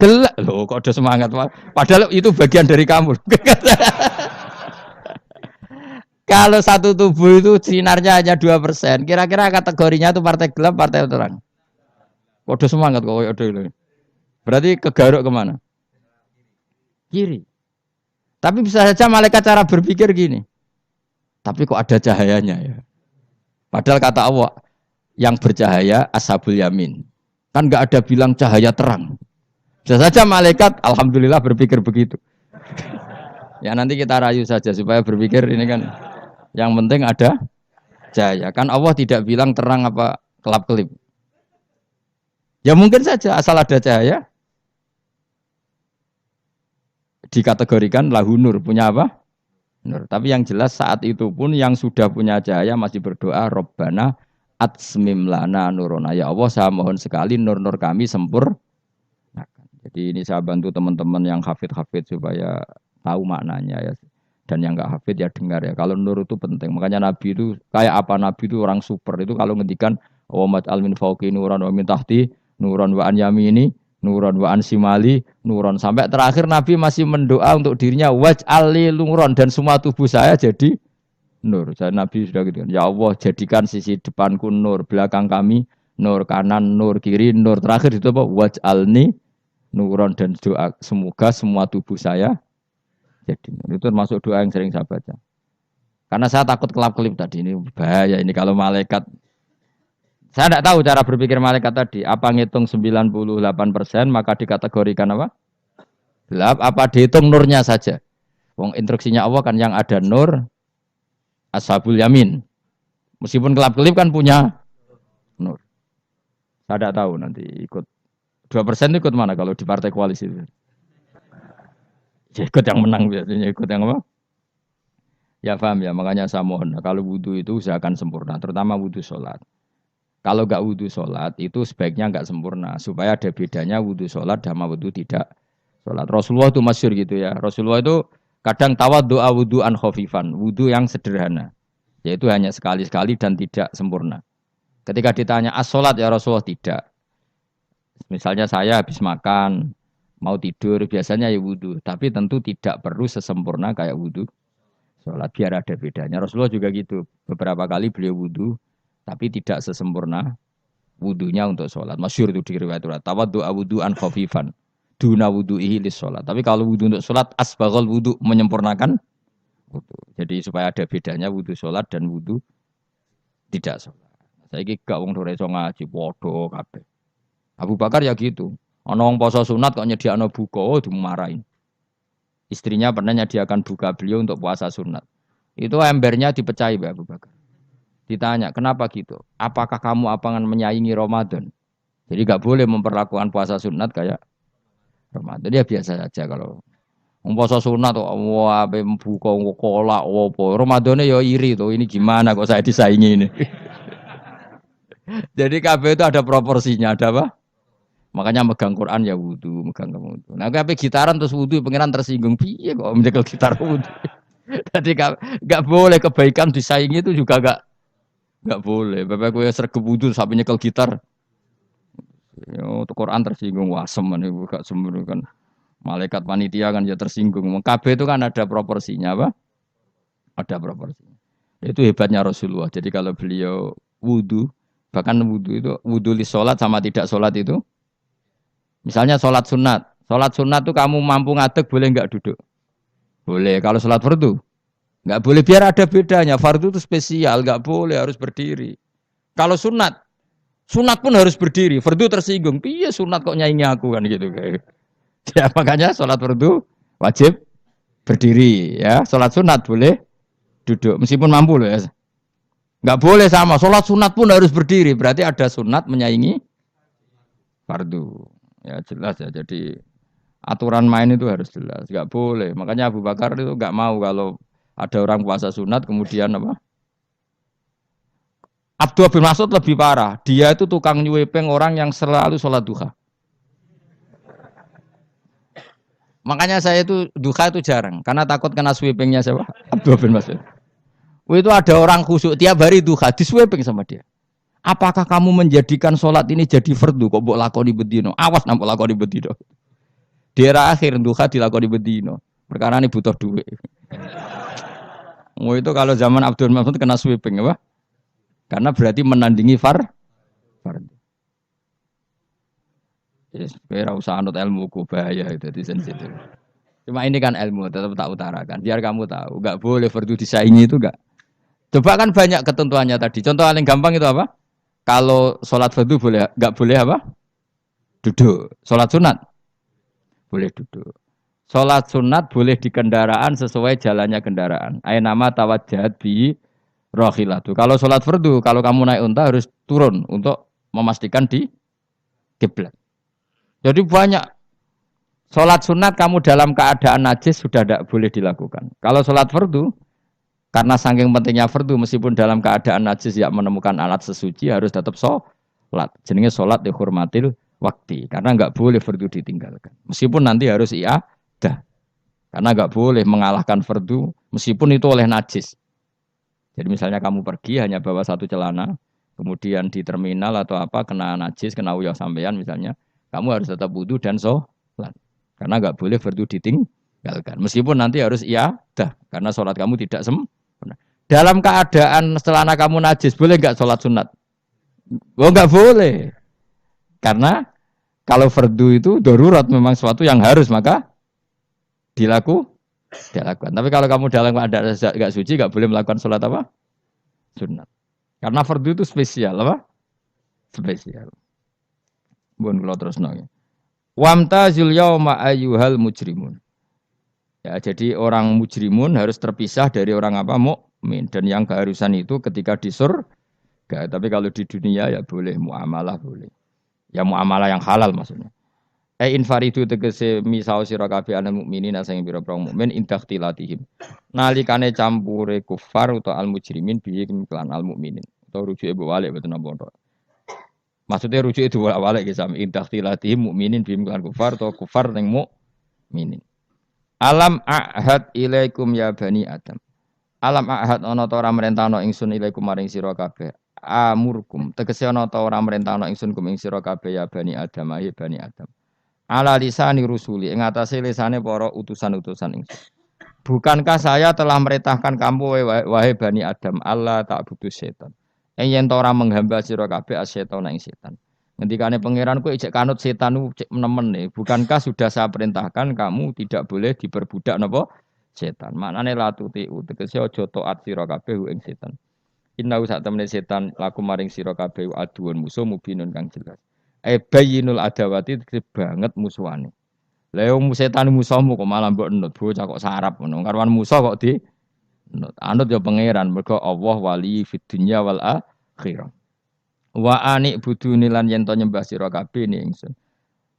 Gelap. Loh kok ada semangat. Padahal itu bagian dari kamu. Kalau satu tubuh itu sinarnya hanya 2%, kira-kira kategorinya itu partai gelap, partai terang. Kode semangat kok ini. Berarti kegaruk kemana? Kiri. Tapi bisa saja malaikat cara berpikir gini. Tapi kok ada cahayanya ya? Padahal kata Allah, yang bercahaya ashabul yamin. Kan nggak ada bilang cahaya terang. Bisa saja malaikat, alhamdulillah berpikir begitu. Ya nanti kita rayu saja supaya berpikir ini kan. Yang penting ada cahaya. Kan Allah tidak bilang terang apa kelap-kelip. Ya mungkin saja asal ada cahaya dikategorikan lahu nur, punya apa? Nur. Tapi yang jelas saat itu pun yang sudah punya cahaya masih berdoa Rabbana atsmim lana nurona. Ya Allah saya mohon sekali nur-nur kami sempurnakan. Jadi ini saya bantu teman-teman yang hafid-hafid supaya tahu maknanya ya. Dan yang enggak hafid ya dengar ya. Kalau nur itu penting. Makanya Nabi itu kayak apa? Nabi itu orang super. Itu kalau ngendikan wa mat'al min fauqi nuran wa min tahti nuran wa an yamini nuran wa an simali nuran. Sampai terakhir Nabi masih mendoa untuk dirinya waj'al li nuran dan semua tubuh saya jadi nur. Saya Nabi sudah gitu kan. Ya Allah, jadikan sisi depanku nur, belakang kami nur, kanan nur, kiri nur. Terakhir itu apa? Waj'alni nuron, dan doa semoga semua tubuh saya jadi nur. Itu termasuk doa yang sering saya baca. Karena saya takut kelap-kelip tadi, ini bahaya ini kalau malaikat. Saya tidak tahu cara berpikir malaikat tadi. Apa ngitung 98% maka dikategorikan apa? Gelap, apa dihitung nurnya saja? Wong instruksinya Allah kan yang ada nur, ashabul yamin. Meskipun kelap-kelip kan punya nur. Saya tidak tahu nanti ikut 2% ikut mana kalau di partai koalisi itu. Ya, ikut yang menang biasanya, ikut yang apa? Ya paham ya, makanya saya mohon. Kalau wudhu itu usahakan sempurna, terutama wudhu sholat. Kalau nggak wudhu sholat itu sebaiknya nggak sempurna, supaya ada bedanya wudhu sholat sama wudhu tidak sholat. Rasulullah itu masyhur gitu ya. Rasulullah itu kadang tawad doa wudhu an khofifan, wudhu yang sederhana, yaitu hanya sekali-sekali dan tidak sempurna. Ketika ditanya as-sholat ya Rasulullah, tidak. Misalnya saya habis makan, mau tidur, biasanya ya wudhu. Tapi tentu tidak perlu sesempurna kayak wudhu sholat, biar ada bedanya. Rasulullah juga gitu. Beberapa kali beliau wudhu, tapi tidak sesempurna wudhunya untuk sholat. Masyhur itu di riwayat itu. Tawaddu'a wudhu'an khafifan duna wudhu'ihi lis sholat. Tapi kalau wudhu untuk sholat, asbaghal wudhu, menyempurnakan wudhu. Jadi supaya ada bedanya wudhu sholat dan wudhu tidak sholat. Saya gak wong ora iso ngaji podo kabeh. Abu Bakar ya gitu. Ana wong poso sunat kok nyediakno buka, oh dimarahin. Istrinya pernah nyediakan buka beliau untuk puasa sunat. Itu embernya dipecahi Mbak Abu Bakar. Ditanya, kenapa gitu? Apakah kamu akan menyaingi Ramadan? Jadi gak boleh memperlakukan puasa sunat kayak Ramadan. Ya biasa saja kalau puasa sunat tuh, wah, buka kolak, apa. Ramadannya ya iri tuh. Ini gimana kok saya disaingi ini? Jadi KB itu ada proporsinya, ada apa? Makanya megang Quran ya wudhu, megang wudhu. Nah, tapi gitaran terus wudhu, pengiran tersinggung. Piye kok menjegal gitar wudhu? Jadi gak boleh kebaikan disaingi itu juga gak boleh. Bapak gue sergap wudhu sampai nyekel gitar. Untuk Quran tersinggung, wah semen itu gak sembunyi kan. Malaikat panitia kan ya tersinggung. KB itu kan ada proporsinya apa? Ada proporsinya. Itu hebatnya Rasulullah. Jadi kalau beliau wudhu, bahkan wudhu itu wudhu li sholat sama tidak sholat itu. Misalnya sholat sunat tuh kamu mampu ngadeg boleh nggak duduk? Boleh. Kalau sholat fardu nggak boleh, biar ada bedanya. Fardu itu spesial, nggak boleh, harus berdiri. Kalau sunat pun harus berdiri. Fardu tersinggung, iya sunat kok nyaingi aku kan gitu. Ya makanya sholat fardu wajib berdiri ya. Sholat sunat boleh duduk meskipun mampu loh ya. Nggak boleh sama. Sholat sunat pun harus berdiri. Berarti ada sunat menyaingi fardu. Ya jelas ya. Jadi aturan main itu harus jelas. Nggak boleh. Makanya Abu Bakar itu nggak mau kalau ada orang puasa sunat kemudian apa? Abdullah bin Mas'ud lebih parah. Dia itu tukang nyuwepeng orang yang selalu sholat duha. Makanya saya itu duha itu jarang. Karena takut kena sweepingnya siapa? Abdullah bin Mas'ud. Itu ada orang khusyuk tiap hari duha diswepeng sama dia. Apakah kamu menjadikan sholat ini jadi fardu? Kok mbok lakoni bedino? Awas nampak lakoni bedino. Di era akhir duha dilakoni bedino. Perkara ini butuh duit. Oh itu kalau zaman Abdul Mas'ud kena sweeping apa? Karena berarti menandingi fardu. Yes, kira usah anut ilmuku bahaya itu di sensitif. Cuma ini kan ilmu tetap tak utarakan. Biar kamu tahu, nggak boleh fardu disaingi itu nggak. Coba kan banyak ketentuannya tadi. Contoh paling gampang itu apa? Kalau sholat fardu boleh, nggak boleh apa? Duduk. Sholat sunat boleh duduk. Sholat sunat boleh di kendaraan sesuai jalannya kendaraan. Ayo nama tawajjat bi rohilatu. Kalau sholat fardu, kalau kamu naik unta harus turun untuk memastikan di kiblat. Jadi banyak sholat sunat kamu dalam keadaan najis sudah tidak boleh dilakukan. Kalau sholat fardu, karena saking pentingnya fardu, meskipun dalam keadaan najis tidak menemukan alat sesuci harus tetap sholat. Jenenge sholat dihormatil waktu. Karena nggak boleh fardu ditinggalkan. Meskipun nanti harus iadah. Karena nggak boleh mengalahkan fardu meskipun itu oleh najis. Jadi misalnya kamu pergi hanya bawa satu celana, kemudian di terminal atau apa kena najis, kena uyah sampean misalnya, kamu harus tetap wudu dan sholat. Karena nggak boleh fardu ditinggalkan. Meskipun nanti harus iadah. Karena sholat kamu tidak sempurna. Dalam keadaan celana kamu najis, boleh nggak sholat sunat? Oh nggak boleh. Karena kalau fardu itu darurat memang sesuatu yang harus maka dilakukan. Tapi kalau kamu dalam keadaan nggak suci nggak boleh melakukan sholat apa? Sunat. Karena fardu itu spesial apa? Spesial. Bukan kalau terus nanya. Wamtazul yauma ayyuhal mujrimun. Ya, jadi orang mujrimun harus terpisah dari orang apa? Mukmin. Dan yang keharusan itu ketika di surga. Tapi kalau di dunia ya boleh muamalah boleh. Ya muamalah yang halal maksudnya. Infaridu tegese misau sira kabeh ana mukminin sing pira-pira mukmin indaktilatihim. Nalikane campure kufar utawa al mujrimin bihi kelan al mukminin. Utawa rujuke mbok walik boten napa. Maksudnya rujuke diwalik ge sami indaktilatihim mukminin bihi kelan kufar utawa kufar ning mukminin. Alam ahad ilaikum ya bani Adam. Alam ahad ana ta ora merentano ingsun ilaikum maring sira kabeh. Amurkum tegese ana ta ora merentano ingsun kum ing sira kabeh ya bani Adam ya bani Adam. Ala lisani rusuli ing atase lisane para utusan-utusan ingsun. Bukankah saya telah merintahkan kamu wahai bani Adam Allah tak butuh setan. Yen ta ora menghamba sira kabeh asetan ing setan. Ngendikane pangeran kowe ijek kanut setan ku cek nemen nih. Bukankah sudah saya perintahkan kamu tidak boleh diperbudak napa setan. Maknane latuti tegese aja taat sira kabeh ing setan. Inna sak temene setan laku maring sira kabeh aduun musuh mubinun kang jelas. Bayinul adawati banget musuhane. Lah yo setan musuhmu kok malah mbok enut bocah kok sarap ngono. Karwan musuh kok di enut. Anut yo pangeran mergo Allah wali fid dunya wal akhirah. Wa ani buduni lan yen to nyembah sira kabeh ni ingsun.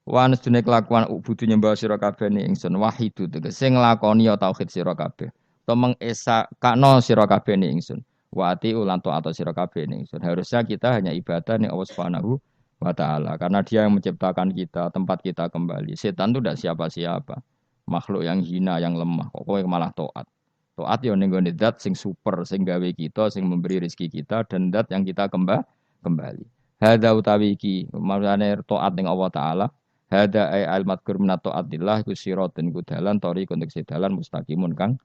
Wa anstune kelakuan budu nyembah sira kabeh ni ingsun wahidu tegese nglakoni ya tauhid sira kabeh. To mengesa kakno sira kabeh ni ingsun. Wa ati ulan to atau sira kabeh ni ingsun. Harusnya kita hanya ibadah ning Allah Subhanahu wa ta'ala karena dia yang menciptakan kita, tempat kita kembali. Setan itu tidak siapa-siapa. Makhluk yang hina, yang lemah. Kok kowe malah taat. Taat ya ning gone zat sing super, sing gawe kita, sing memberi rezeki kita dan zat yang kita kembali. Hadza utawi iki maksudane taat ning Allah taala. Hadza ay al madkur min taatillah iku siratun ku dalan tariqun dalan mustaqimun kang